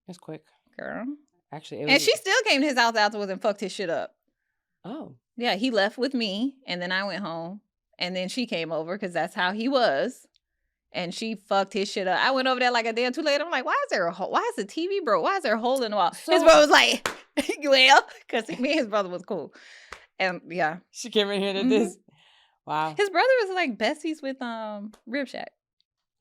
That's quick. Girl. Actually, and she still came to his house afterwards and fucked his shit up. Oh. Yeah, he left with me, and then I went home. And then she came over, because that's how he was. And she fucked his shit up. I went over there like a day or two later. I'm like, why is there a hole? Why is the TV broke? Why is there a hole in the wall? His brother was like, well, because me and his brother was cool. And yeah, she came in here to this. Wow. His brother was like besties with Rib Shack.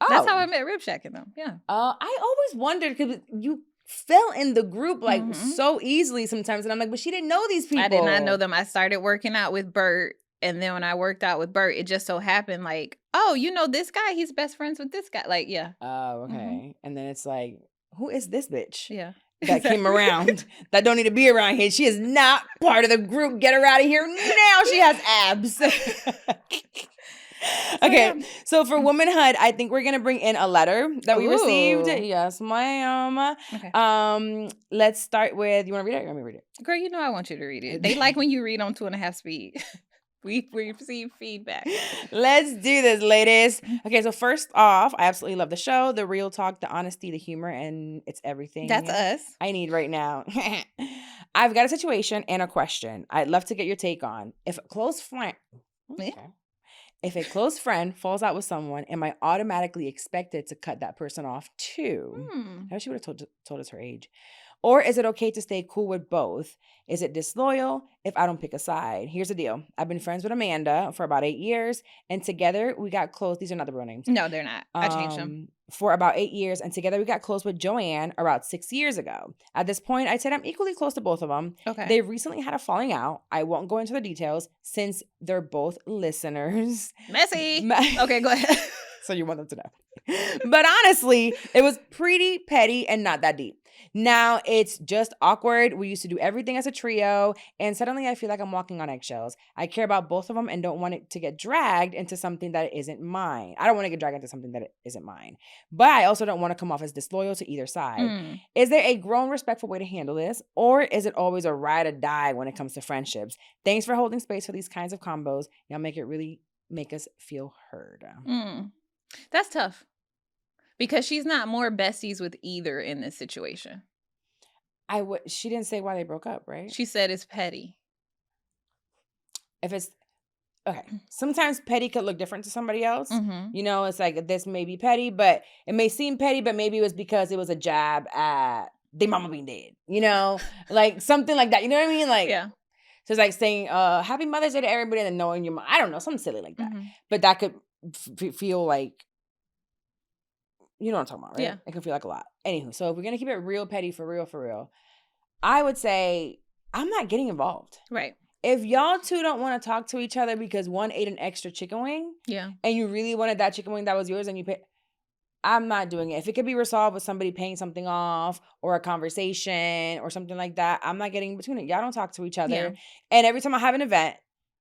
Oh. That's how I met Rib Shack and them. Yeah. I always wondered because you fell in the group like so easily sometimes, and I'm like, but she didn't know these people. I did not know them. I started working out with Bert, and then when I worked out with Bert, it just so happened like, oh, you know this guy? He's best friends with this guy. Like, yeah. Oh, okay. And then it's like, who is this bitch? Yeah. That came around that don't need to be around here. She is not part of the group. Get her out of here now. She has abs. Okay, so for womanhood, I think we're gonna bring in a letter that we received. Yes, ma'am. Okay. Let's start with. You want to read it? Or let me read it. Girl, you know I want you to read it. They like when you read on 2.5 speed. We receive feedback. Let's do this, ladies. Okay, so first off, I absolutely love the show, the real talk, the honesty, the humor, and it's everything. That's us. I need right now. I've got a situation and a question I'd love to get your take on. If a close friend falls out with someone, am I automatically expected to cut that person off too? I wish she would have told us her age. Or is it okay to stay cool with both? Is it disloyal if I don't pick a side? Here's the deal. I've been friends with Amanda for about 8 years, and together we got close. These are not the real names. No, they're not. I changed them. For about 8 years, and together we got close with Joanne about 6 years ago. At this point, I'd said I'm equally close to both of them. Okay. They recently had a falling out. I won't go into the details since they're both listeners. Messy. Okay, go ahead. So you want them to know. But honestly, it was pretty petty and not that deep. Now it's just awkward. We used to do everything as a trio, and suddenly I feel like I'm walking on eggshells. I care about both of them and don't want it to get dragged into something that isn't mine. I don't want to get dragged into something that isn't mine. But I also don't want to come off as disloyal to either side. Is there a grown, respectful way to handle this? Or is it always a ride or die when it comes to friendships? Thanks for holding space for these kinds of combos. Y'all make us feel heard. That's tough. Because she's not more besties with either in this situation. She didn't say why they broke up, right? She said it's petty. If it's okay, sometimes petty could look different to somebody else. You know, it's like this may be petty, but it may seem petty, but maybe it was because it was a jab at their mama being dead. You know, like something like that. You know what I mean? Like, yeah. So it's like saying Happy Mother's Day to everybody and then knowing your mom. I don't know, something silly like that. But that could feel like, you know what I'm talking about, right? Yeah. It can feel like a lot. Anywho, so if we're going to keep it real petty for real, I would say I'm not getting involved. Right. If y'all two don't want to talk to each other because one ate an extra chicken wing, and you really wanted that chicken wing that was yours and you paid, I'm not doing it. If it could be resolved with somebody paying something off or a conversation or something like that, I'm not getting in between it. Y'all don't talk to each other. Yeah. And every time I have an event,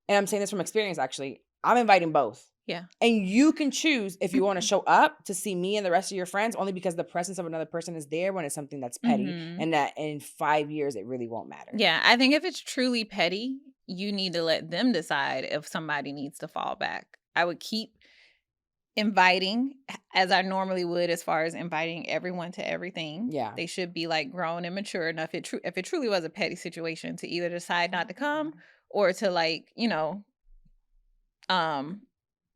and I'm saying this from experience actually, I'm inviting both. Yeah. And you can choose if you want to show up to see me and the rest of your friends only because the presence of another person is there when it's something that's petty and that in 5 years it really won't matter. Yeah. I think if it's truly petty, you need to let them decide if somebody needs to fall back. I would keep inviting as I normally would as far as inviting everyone to everything. Yeah. They should be like grown and mature enough if it truly was a petty situation to either decide not to come or to like, you know,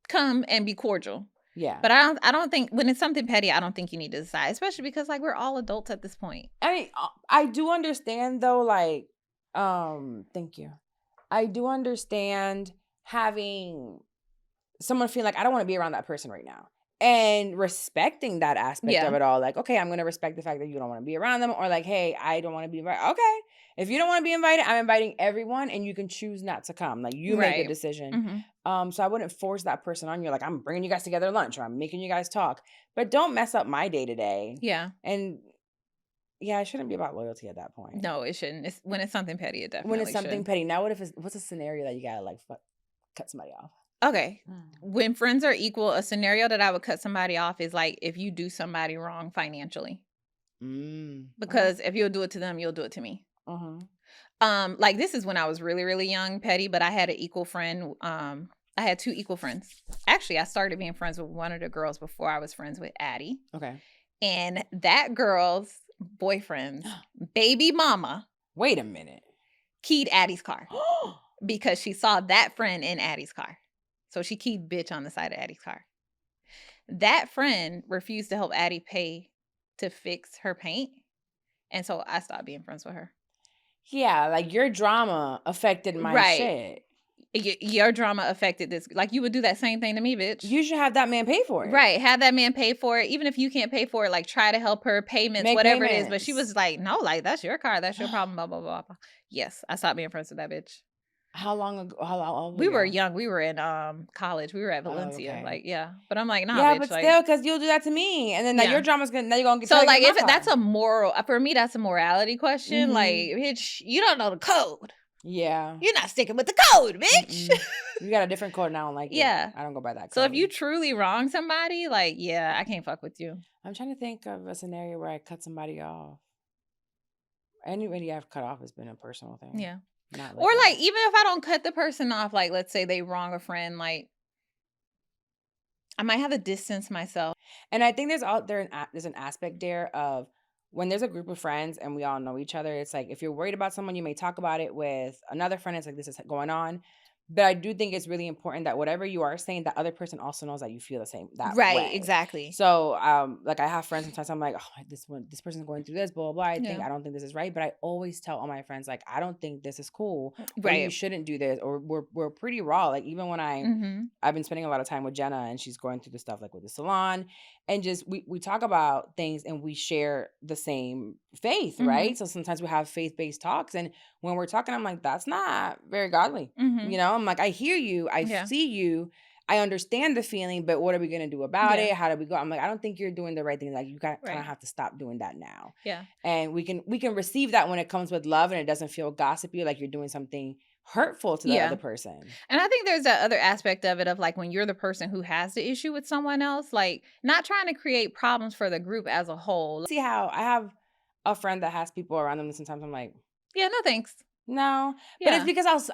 come and be cordial. Yeah. But I don't think when it's something petty, I don't think you need to decide, especially because like we're all adults at this point. I mean, I do understand though, like, thank you. I do understand having someone feel like I don't want to be around that person right now. And respecting that aspect of it all. Like, okay, I'm going to respect the fact that you don't want to be around them. Or like, hey, I don't want to be invited. Okay. If you don't want to be invited, I'm inviting everyone and you can choose not to come. Like you make a decision. So I wouldn't force that person on you. Like I'm bringing you guys together at lunch or I'm making you guys talk. But don't mess up my day to day. Yeah. And yeah, it shouldn't be about loyalty at that point. No, it shouldn't. When it's something petty, it definitely When it's something should. petty. Now what's a scenario that you got to like cut somebody off? Okay. When friends are equal, a scenario that I would cut somebody off is like if you do somebody wrong financially. Because if you'll do it to them, you'll do it to me. Like this is when I was really, really young, petty, but I had an equal friend. I had 2 equal friends. Actually, I started being friends with one of the girls before I was friends with Addie. Okay. And that girl's boyfriend's baby mama. Wait a minute. Keyed Addie's car. Because she saw that friend in Addie's car. So she keyed bitch on the side of Addie's car. That friend refused to help Addie pay to fix her paint. And so I stopped being friends with her. Yeah, like your drama affected my shit. Your drama affected this. Like you would do that same thing to me, bitch. You should have that man pay for it. Right. Have that man pay for it. Even if you can't pay for it, like try to help her payments, whatever it is. But she was like, no, like that's your car. That's your problem, blah, blah, blah, blah. Yes. I stopped being friends with that bitch. How long ago? How we were young. We were in college. We were at Valencia. Okay. Like, yeah. But I'm like, nah, yeah, bitch. but like, still, because you'll do that to me. And then now your drama's going to, now you're going to get so like, if that's a moral, for me, that's a morality question. Like, bitch, you don't know the code. Yeah. You're not sticking with the code, bitch. You got a different code now. Like, yeah, I don't go by that code. So if you truly wrong somebody, like, yeah, I can't fuck with you. I'm trying to think of a scenario where I cut somebody off. Anybody I've cut off has been a personal thing. Yeah. Not or like, even if I don't cut the person off, like, let's say they wrong a friend, like, I might have to distance myself. And I think there's an aspect there of when there's a group of friends and we all know each other, it's like if you're worried about someone, you may talk about it with another friend. It's like this is going on. But I do think it's really important that whatever you are saying, that other person also knows that you feel the same that way. Right, exactly. So, like I have friends sometimes I'm like, oh, this person's going through this, blah, blah, blah. I don't think this is right. But I always tell all my friends, like, I don't think this is cool. Right. You shouldn't do this. Or we're pretty raw. Like even when I've been spending a lot of time with Jenna and she's going through the stuff like with the salon and just we talk about things and we share the same faith, right? So sometimes we have faith-based talks and when we're talking, I'm like, that's not very godly. You know, I'm like, I hear you, I see you. I understand the feeling, but what are we going to do about it? How do we go? I'm like, I don't think you're doing the right thing. Like, you kind of have to stop doing that now. Yeah. And we can receive that when it comes with love and it doesn't feel gossipy, like you're doing something hurtful to the other person. And I think there's that other aspect of it of like when you're the person who has the issue with someone else, like not trying to create problems for the group as a whole. See how I have a friend that has people around them, and sometimes I'm like, yeah, no thanks. No. But it's because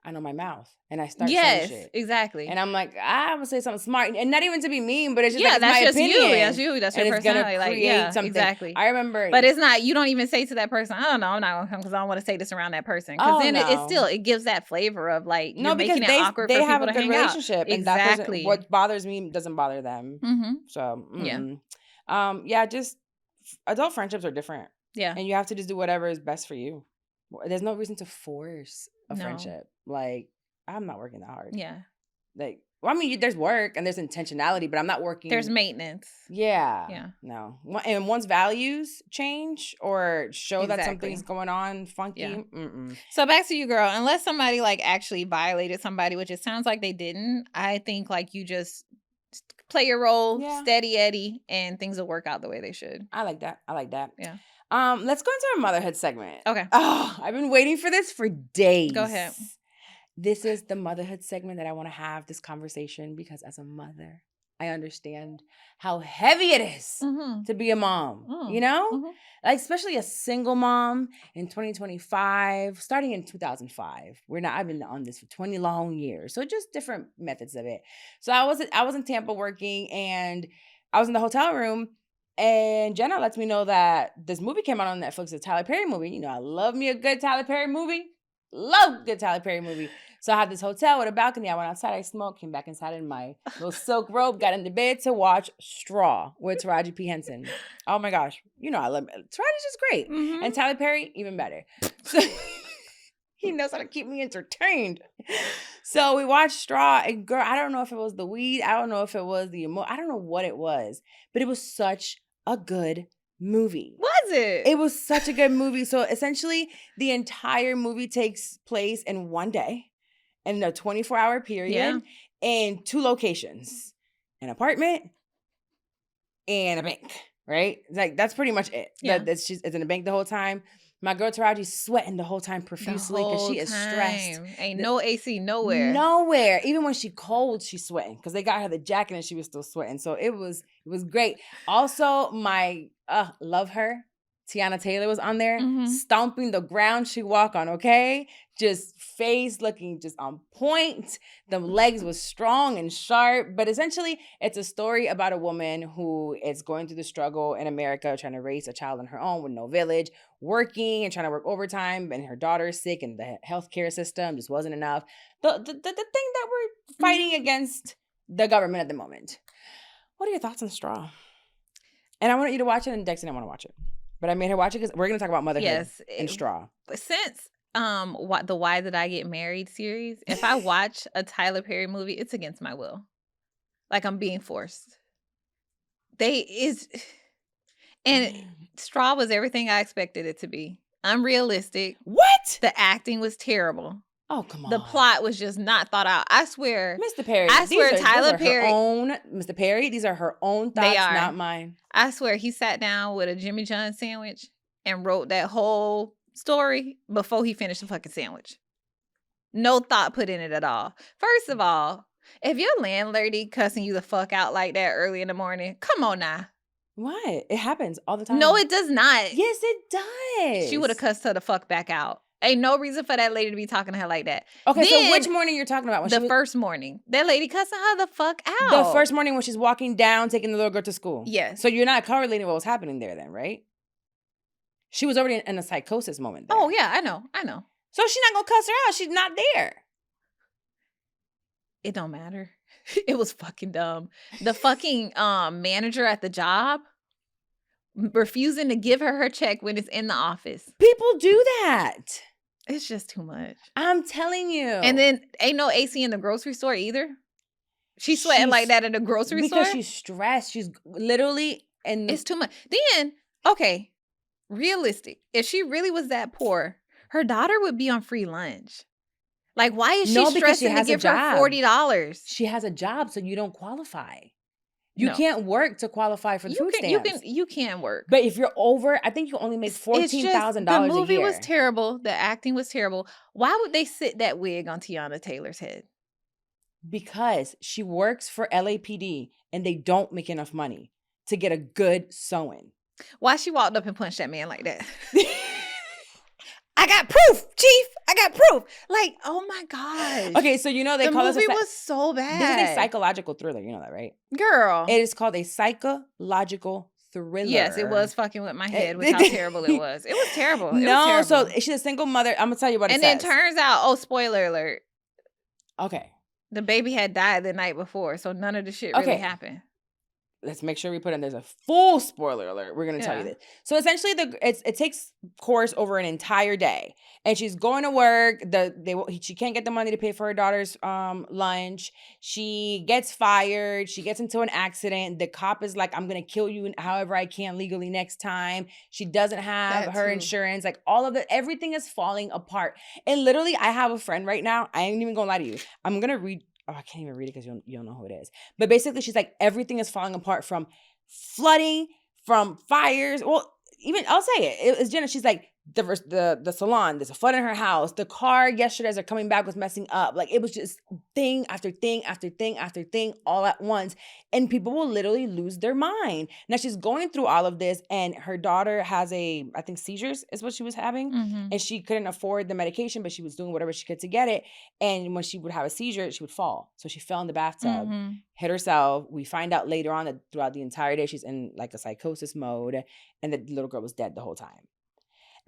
I know my mouth and I start saying shit. Yes, exactly. And I'm like, I'm going to say something smart. And not even to be mean, but it's just that's my just opinion. you. That's you. That's your personality. Like, create something. Exactly. I remember. But it's not, you don't even say to that person, oh, no, I'm not going to come because I don't want to say this around that person. Because then it gives that flavor of like, you're making it awkward for people to hang out. They have a good relationship. And exactly. What bothers me doesn't bother them. Mm-hmm. So, just adult friendships are different. Yeah. And you have to just do whatever is best for you. There's no reason to force a friendship. Like, I'm not working that hard. Yeah. Like, well, I mean, there's work and there's intentionality, but I'm not working. There's maintenance. Yeah. Yeah. No. And once values change or show that something's going on funky. So back to you, girl. Unless somebody like actually violated somebody, which it sounds like they didn't, I think like you just play your role, steady Eddie, and things will work out the way they should. I like that. Yeah. Let's go into our motherhood segment. Okay. Oh, I've been waiting for this for days. Go ahead. This is the motherhood segment that I want to have this conversation because as a mother, I understand how heavy it is to be a mom, you know? Like, especially a single mom in 2025, starting in 2005. I've been on this for 20 long years. So just different methods of it. So I was in Tampa working and I was in the hotel room. And Jenna lets me know that this movie came out on Netflix, a Tyler Perry movie. You know, I love me a good Tyler Perry movie. Love good Tyler Perry movie. So I had this hotel with a balcony. I went outside, I smoked, came back inside in my little silk robe, got into bed to watch Straw with Taraji P. Henson. Oh my gosh. You know, I love Taraji's just great. Mm-hmm. And Tyler Perry, even better. So he knows how to keep me entertained. So we watched Straw, and girl, I don't know if it was the weed. I don't know if it was I don't know what it was, but it was such a good movie. Was it? It was such a good movie. So essentially, the entire movie takes place in one day, in a 24-hour period, in two locations: an apartment and a bank. Right? Like that's pretty much it. Yeah. It's in a bank the whole time. My girl Taraji's sweating the whole time profusely because she is stressed. Ain't no AC nowhere. Nowhere. Even when she cold, she's sweating because they got her the jacket and she was still sweating. So it was great. Also, my love her. Tiana Taylor was on there, stomping the ground she walked on, okay? Just face looking just on point. The legs was strong and sharp. But essentially, it's a story about a woman who is going through the struggle in America, trying to raise a child on her own with no village, working and trying to work overtime, and her daughter is sick, and the healthcare system just wasn't enough. The thing that we're fighting against the government at the moment. What are your thoughts on Straw? And I want you to watch it, and Dex didn't want to watch it. But I made her watch it because we're going to talk about motherhood and Straw. Since the Why Did I Get Married series, if I watch a Tyler Perry movie, it's against my will. Like I'm being forced. And Straw was everything I expected it to be. Unrealistic. What? The acting was terrible. Oh, come on. The plot was just not thought out. I swear. Mr. Perry. Tyler Perry. Mr. Perry, these are her own thoughts, not mine. I swear he sat down with a Jimmy John sandwich and wrote that whole story before he finished the fucking sandwich. No thought put in it at all. First of all, if your landlady cussing you the fuck out like that early in the morning, come on now. What? It happens all the time. No, it does not. Yes, it does. She would have cussed her the fuck back out. Ain't no reason for that lady to be talking to her like that. Okay, so which morning you're talking about? The first morning. That lady cussing her the fuck out. The first morning when she's walking down, taking the little girl to school. Yes. So you're not correlating what was happening there then, right? She was already in a psychosis moment there. Oh, yeah, I know. So she's not going to cuss her out. She's not there. It don't matter. It was fucking dumb. The fucking manager at the job refusing to give her check when it's in the office. People do that. It's just too much. I'm telling you. And then ain't no AC in the grocery store either. She's sweating like that at the grocery store. Because she's stressed. She's literally it's too much. Then, okay, realistic. If she really was that poor, her daughter would be on free lunch. Like, why is she No, because she stressing to has a give her job. $40? She has a job, so you don't qualify. You No. can't work to qualify for the food stamps. You can work. But if you're over, I think you only make $14,000 a year. The movie was terrible. The acting was terrible. Why would they sit that wig on Tiana Taylor's head? Because she works for LAPD and they don't make enough money to get a good sew-in. Why she walked up and punched that man like that? I got proof, Chief. I got proof. Like, oh my gosh. Okay, so you know they call the movie was so bad. This is a psychological thriller. You know that, right? Girl. It is called a psychological thriller. Yes, it was fucking with my head with how terrible it was. It was terrible. No, so she's a single mother. I'm going to tell you what it says. And then turns out, spoiler alert. Okay. The baby had died the night before, so none of the shit really happened. Let's make sure we put in, there's a full spoiler alert. We're going to tell you this. So essentially it takes course over an entire day, and she's going to work. She can't get the money to pay for her daughter's lunch. She gets fired. She gets into an accident. The cop is like, I'm going to kill you however I can legally next time. She doesn't have her insurance. Like all of everything is falling apart. And literally I have a friend right now. I ain't even going to lie to you. I'm going to read. Oh, I can't even read it because you don't know who it is. But basically, she's like, everything is falling apart from flooding, from fires. Well, even I'll say it. It's Jenna. She's like, the salon, there's a flood in her house. The car yesterday as they're coming back was messing up. Like it was just thing after thing after thing after thing all at once. And people will literally lose their mind. Now she's going through all of this, and her daughter has I think seizures is what she was having. Mm-hmm. And she couldn't afford the medication, but she was doing whatever she could to get it. And when she would have a seizure, she would fall. So she fell in the bathtub, hit herself. We find out later on that throughout the entire day, she's in like a psychosis mode, and the little girl was dead the whole time.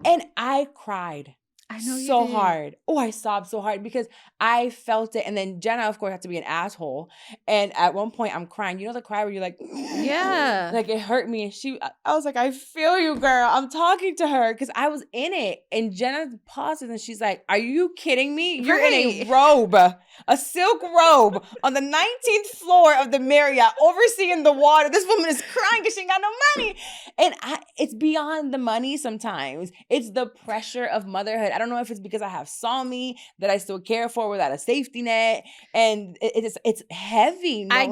And I cried so hard. Oh, I sobbed so hard because I felt it. And then Jenna, of course, had to be an asshole. And at one point, I'm crying. You know the cry where you're like, yeah. Like it hurt me. And I was like, I feel you, girl. I'm talking to her because I was in it. And Jenna pauses and she's like, are you kidding me? You're in a robe, a silk robe on the 19th floor of the Marriott overseeing the water. This woman is crying because she ain't got no money. And it's beyond the money sometimes. It's the pressure of motherhood. I don't know if it's because I have Salmi that I still care for without a safety net. And it's heavy. I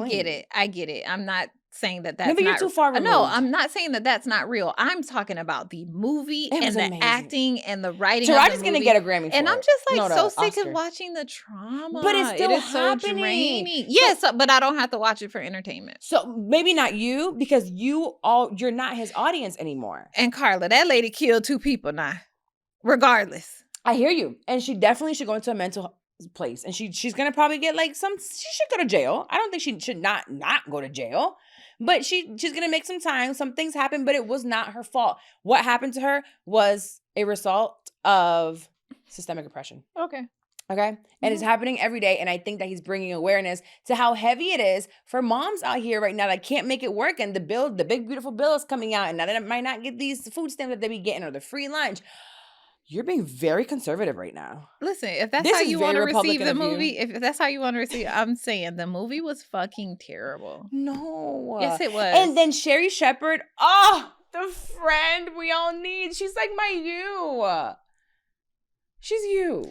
get it. I'm not saying that's maybe you're too far removed. No, I'm not saying that's not real. I'm talking about the movie and the acting and the writing. Taraji's gonna get a Grammy for and I'm just like so sick Oscar. of watching the trauma. But it's still happening. So draining. Yes, but I don't have to watch it for entertainment. So maybe not you, because you're not his audience anymore. And Carla, that lady killed 2 people now. Regardless. I hear you. And she definitely should go into a mental place. And she's going to probably get she should go to jail. I don't think she should not go to jail. But she's going to make some time. Some things happen, but it was not her fault. What happened to her was a result of systemic oppression. Okay. And it's happening every day. And I think that he's bringing awareness to how heavy it is for moms out here right now that can't make it work. And the big, beautiful bill is coming out. And now they might not get these food stamps that they be getting or the free lunch. You're being very conservative right now. Listen, if that's how you want to receive the movie, if that's how you want to receive, I'm saying the movie was fucking terrible. No. Yes, it was. And then Sherry Shepherd, the friend we all need. She's like my you. She's you.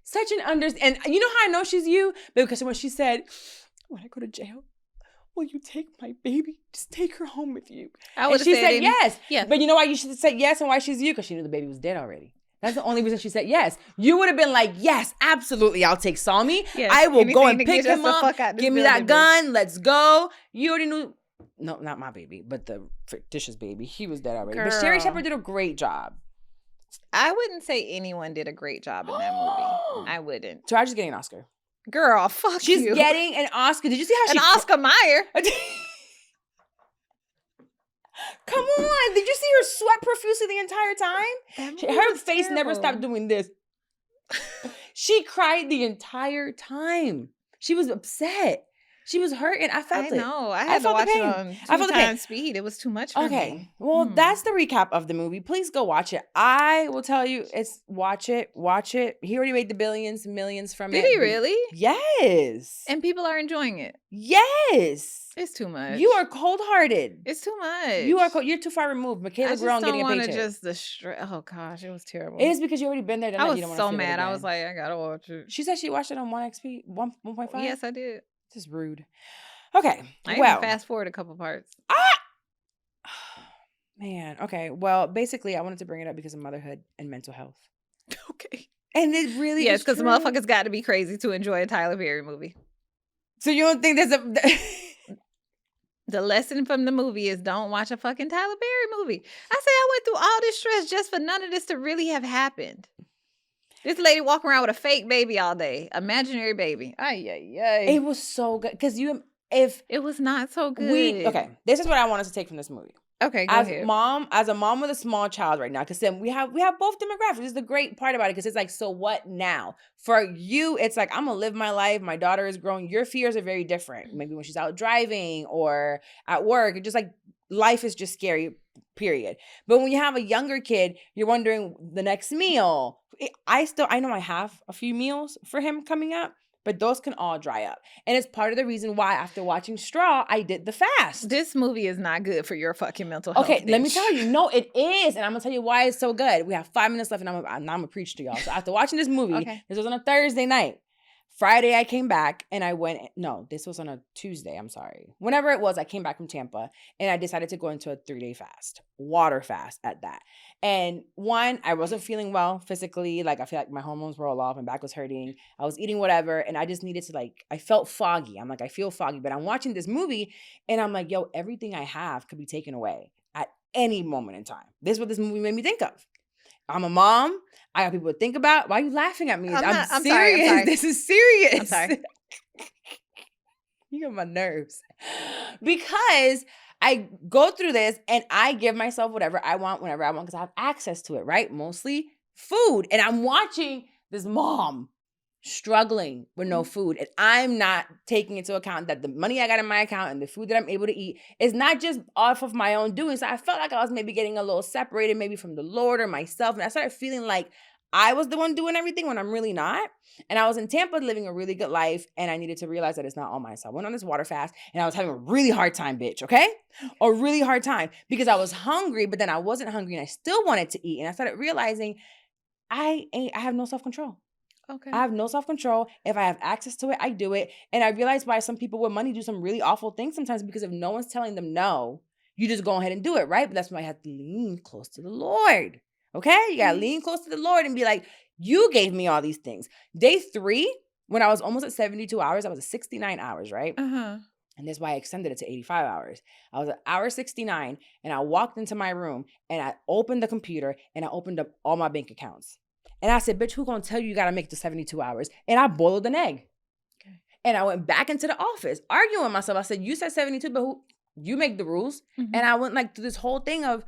Such an and you know how I know she's you? Because when she said, when I go to jail, will you take my baby? Just take her home with you. And she said yes. Yeah. But you know why you should have said yes and why she's you? Because she knew the baby was dead already. That's the only reason she said yes. You would have been like, yes, absolutely. I'll take Salmi. Yes, I will go and pick him up. Give me that gun. Let's go. You already knew. No, not my baby, but the fictitious baby. He was dead already. Girl. But Sherry Shepherd did a great job. I wouldn't say anyone did a great job in that movie. I wouldn't. Taraji's getting an Oscar. Girl, fuck She's you. She's getting an Oscar. Did you see how an Oscar Mayer? Come on. Did you see her sweat profusely the entire time? Her face never stopped doing this. She cried the entire time. She was upset. She was hurting. I felt it. I know. I had to felt the watch it pain. on I felt 2 the pain. times speed. It was too much for Okay. me. Well, that's the recap of the movie. Please go watch it. I will tell you, watch it. He already made the billions, millions from it. Did he really? Yes. And people are enjoying it. Yes. It's too much. You are cold-hearted. It's too much. You're too far removed. Michaela I Grown getting a paycheck. just the stress. Oh gosh, it was terrible. It is because you already been there. I was so mad. I was like, I gotta watch it. She said she watched it on 1.5. Yes, I did. This is rude. Okay. I even fast forward a couple parts. Man. Okay. Well, basically, I wanted to bring it up because of motherhood and mental health. Okay. And it really yes, because motherfuckers got to be crazy to enjoy a Tyler Perry movie. So you don't think there's The lesson from the movie is don't watch a fucking Tyler Perry movie. I say I went through all this stress just for none of this to really have happened. This lady walking around with a fake baby all day, imaginary baby. It was so good because it was not so good. Okay, this is what I want us to take from this movie. Okay, go ahead. As a mom with a small child right now, because then we have both demographics. This is the great part about it because it's like, so what now? For you, it's like, I'm gonna live my life. My daughter is growing. Your fears are very different. Maybe when she's out driving or at work, it's just like life is just scary. Period. But when you have a younger kid, you're wondering the next meal. I know I have a few meals for him coming up. But those can all dry up. And it's part of the reason why after watching Straw, I did the fast. This movie is not good for your fucking mental health. Okay, let me tell you. No, it is. And I'm going to tell you why it's so good. We have 5 minutes left and I'm going to preach to y'all. So after watching this movie, This was on a Thursday night. Friday, I came back and this was on a Tuesday. I'm sorry. Whenever it was, I came back from Tampa and I decided to go into a 3-day fast, water fast at that. And one, I wasn't feeling well physically. Like, I feel like my hormones were all off. My back was hurting. I was eating whatever. And I just needed to I felt foggy. I'm like, I feel foggy, but I'm watching this movie and I'm like, yo, everything I have could be taken away at any moment in time. This is what this movie made me think of. I'm a mom. I got people to think about. Why are you laughing at me? I'm serious. Sorry. This is serious. I'm sorry. You get my nerves. Because I go through this and I give myself whatever I want whenever I want because I have access to it, right? Mostly food. And I'm watching this mom struggling with no food. And I'm not taking into account that the money I got in my account and the food that I'm able to eat is not just off of my own doing. So I felt like I was maybe getting a little separated maybe from the Lord or myself. And I started feeling like I was the one doing everything when I'm really not. And I was in Tampa living a really good life. And I needed to realize that it's not all mine. So I went on this water fast and I was having a really hard time, bitch. Okay? A really hard time because I was hungry, but then I wasn't hungry and I still wanted to eat. And I started realizing I have no self-control. Okay. I have no self-control. If I have access to it, I do it. And I realize why some people with money do some really awful things sometimes because if no one's telling them no, you just go ahead and do it, right? But that's why I have to lean close to the Lord. Okay? You got to lean close to the Lord and be like, you gave me all these things. Day 3, when I was almost at 72 hours, I was at 69 hours, right? Uh-huh. And that's why I extended it to 85 hours. I was at hour 69 and I walked into my room and I opened the computer and I opened up all my bank accounts. And I said, bitch, who gonna tell you got to make it to 72 hours? And I boiled an egg. Okay. And I went back into the office arguing with myself. I said, you said 72, but you make the rules. Mm-hmm. And I went through this whole thing of,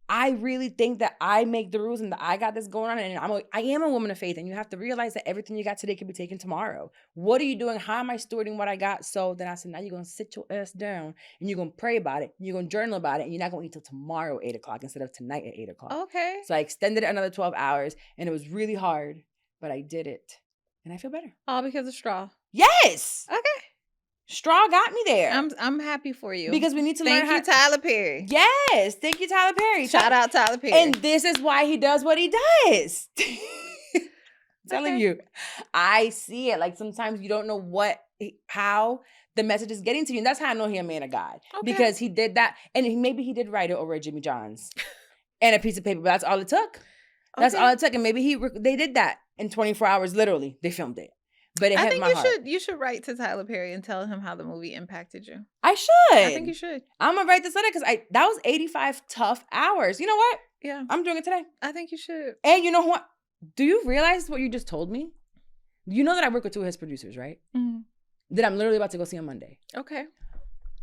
I really think that I make the rules and that I got this going on. And I am a woman of faith. And you have to realize that everything you got today can be taken tomorrow. What are you doing? How am I stewarding what I got? So then I said, now you're going to sit your ass down and you're going to pray about it. You're going to journal about it. And you're not going to eat till tomorrow, 8 o'clock instead of tonight at 8 o'clock. Okay. So I extended it another 12 hours and it was really hard, but I did it. And I feel better. All because of Straw. Yes. Okay. Straw got me there. I'm happy for you. Because we need to learn how... Thank you, Tyler Perry. Yes. Thank you, Tyler Perry. Shout out Tyler Perry. And this is why he does what he does. I'm telling you. I see it. Like sometimes you don't know how the message is getting to you. And that's how I know he's a man of God. Okay. Because he did that. And maybe he did write it over at Jimmy John's. And a piece of paper. But that's all it took. That's all it took. And maybe they did that in 24 hours. Literally. They filmed it. But it hit my heart. You should write to Tyler Perry and tell him how the movie impacted you. I should. I think you should. I'm gonna write this letter because that was 85 tough hours. You know what? Yeah. I'm doing it today. I think you should. And you know what? Do you realize what you just told me? You know that I work with 2 of his producers, right? Mm-hmm. That I'm literally about to go see on Monday. Okay.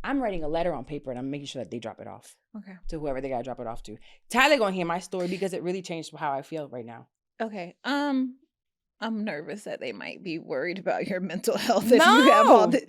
I'm writing a letter on paper and I'm making sure that they drop it off. Okay. To whoever they gotta drop it off to. Tyler gonna hear my story because it really changed how I feel right now. Okay. I'm nervous that they might be worried about your mental health if you have all this.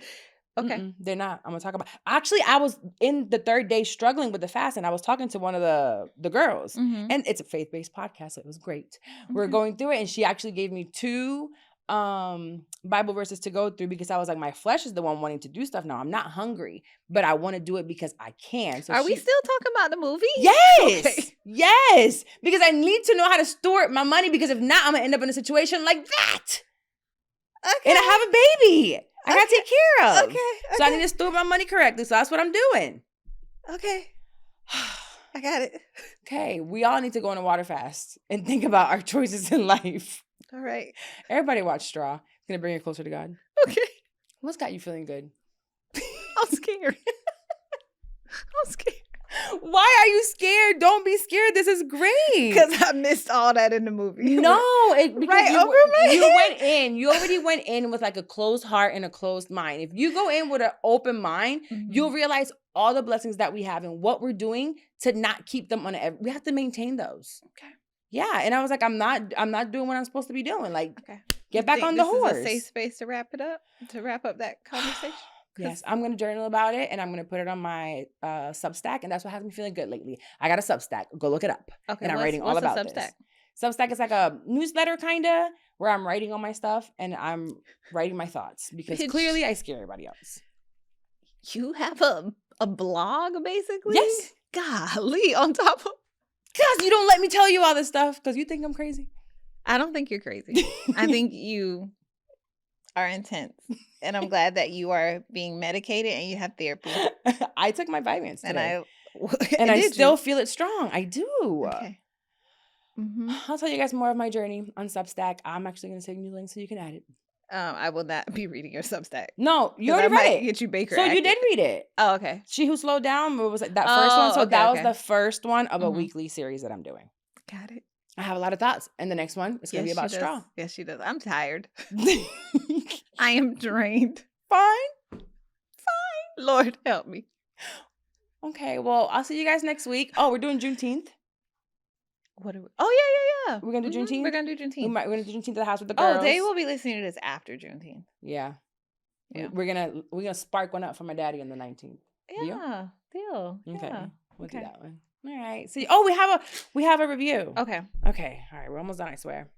Okay. They're not. I'm gonna talk about. Actually, I was in the third day struggling with the fast, and I was talking to one of the girls, and it's a faith-based podcast, so it was great. We're going through it, and she actually gave me 2 Bible verses to go through because I was like, my flesh is the one wanting to do stuff now. I'm not hungry, but I want to do it because I can. So Are we still talking about the movie? Yes. Okay. Yes. Because I need to know how to store my money, because if not, I'm gonna end up in a situation like that. Okay. And I have a baby I gotta take care of. Okay. So I need to store my money correctly. So that's what I'm doing. Okay. I got it. Okay. We all need to go on a water fast and think about our choices in life. All right. Everybody watch Straw. It's gonna bring you closer to God. Okay. What's got you feeling good? I'm scared. I'm scared. Why are you scared? Don't be scared. This is great. Because I missed all that in the movie. No, because right over my you head. went in. You already went in with like a closed heart and a closed mind. If you go in with an open mind, you'll realize all the blessings that we have and what we're doing to not keep them on. We have to maintain those. Okay. Yeah, and I was like, I'm not doing what I'm supposed to be doing. Like, get back on this the horse. Is a safe space to wrap it up. To wrap up that conversation. Yes, I'm going to journal about it, and I'm going to put it on my Substack, and that's what has me feeling good lately. I got a Substack. Go look it up. Okay, and I'm writing all about this. Substack is like a newsletter, kind of, where I'm writing all my stuff, and I'm writing my thoughts, because clearly I scare everybody else. You have a blog, basically? Yes. Golly, on top of... Because you don't let me tell you all this stuff, because you think I'm crazy. I don't think you're crazy. I think you are intense. And I'm glad that you are being medicated and you have therapy. I took my vitamins today. And I still feel it strong. I do. Okay. I'll tell you guys more of my journey on Substack. I'm actually going to send you links so you can add it. I will not be reading your Substack. No, you already read it. Get you Baker. So you did read it. Oh, okay. She Who Slowed Down was that first one. So that was the first one of a weekly series that I'm doing. Got it. I have a lot of thoughts, and the next one is going to be about straw. Yes, she does. I'm tired. I am drained. Fine. Lord help me. Okay, well, I'll see you guys next week. Oh, we're doing Juneteenth. What are we? Oh, yeah. We're going to do Juneteenth? We're going to do Juneteenth. We're going to do Juneteenth at the house with the girls. Oh, they will be listening to this after Juneteenth. Yeah. We're gonna spark one up for my daddy on the 19th. Yeah. Deal. Okay. Yeah. We'll do that one. All right. See. Oh, we have a review. Okay. Okay. All right. We're almost done, I swear.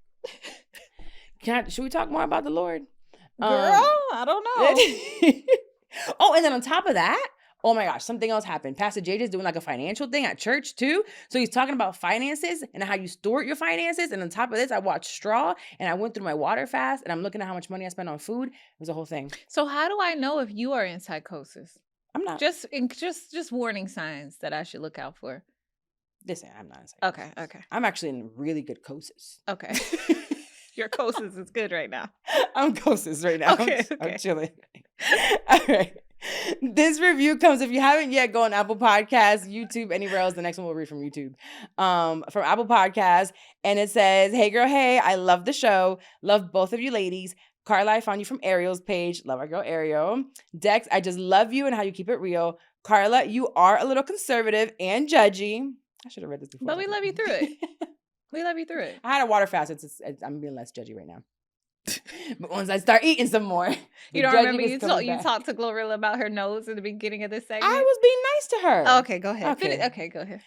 Should we talk more about the Lord? Girl, I don't know. Oh, and then on top of that, oh my gosh, something else happened. Pastor JJ's doing like a financial thing at church too. So he's talking about finances and how you store your finances. And on top of this, I watched Straw, and I went through my water fast, and I'm looking at how much money I spend on food. It was a whole thing. So how do I know if you are in psychosis? I'm not. Just warning signs that I should look out for. Listen, I'm not in psychosis. Okay. I'm actually in really good cosis. Okay. Your cosis is good right now. I'm cosis right now. Okay. I'm chilling. All right. This review comes, if you haven't yet, go on Apple Podcasts, YouTube, anywhere else. The next one we'll read from YouTube. From Apple Podcasts. And it says, "Hey girl, hey, I love the show. Love both of you ladies. Carla, I found you from Ariel's page. Love our girl Ariel. Dex, I just love you and how you keep it real. Carla, you are a little conservative and judgy." I should have read this before. But we love you through it. We love you through it. I had a water fast. I'm being less judgy right now. But once I start eating some more. You don't remember you talked to Glorilla about her nose in the beginning of this segment? I was being nice to her. Oh, okay, go ahead. Okay, go ahead.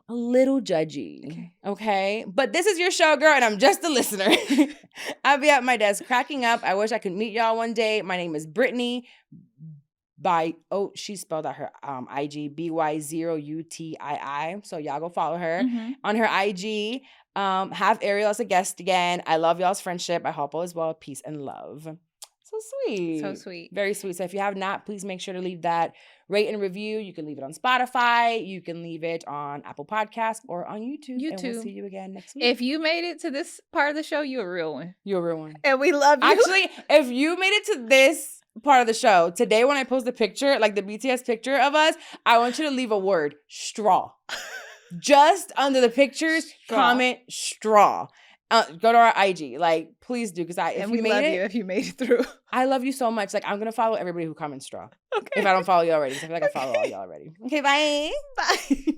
A little judgy. Okay. But this is your show, girl, and I'm just a listener. I'll be at my desk cracking up. I wish I could meet y'all one day. My name is Brittany. She spelled out her IG BY0UTII. So y'all go follow her on her IG. Have Ariel as a guest again. I love y'all's friendship. I hope all is well. Peace and love. So sweet. So sweet. Very sweet. So if you have not, please make sure to leave that rate and review. You can leave it on Spotify. You can leave it on Apple Podcasts or on YouTube. And we'll see you again next week. If you made it to this part of the show, you're a real one. You're a real one. And we love you. Actually, if you made it to this part of the show, today when I post the picture, like the BTS picture of us, I want you to leave a word, straw. Just under the pictures, comment straw. Go to our IG, like please do, because if you made it through. I love you so much. Like I'm gonna follow everybody who comments straw. Okay. If I don't follow you already, because I feel like I follow all y'all already. Okay, bye. Bye.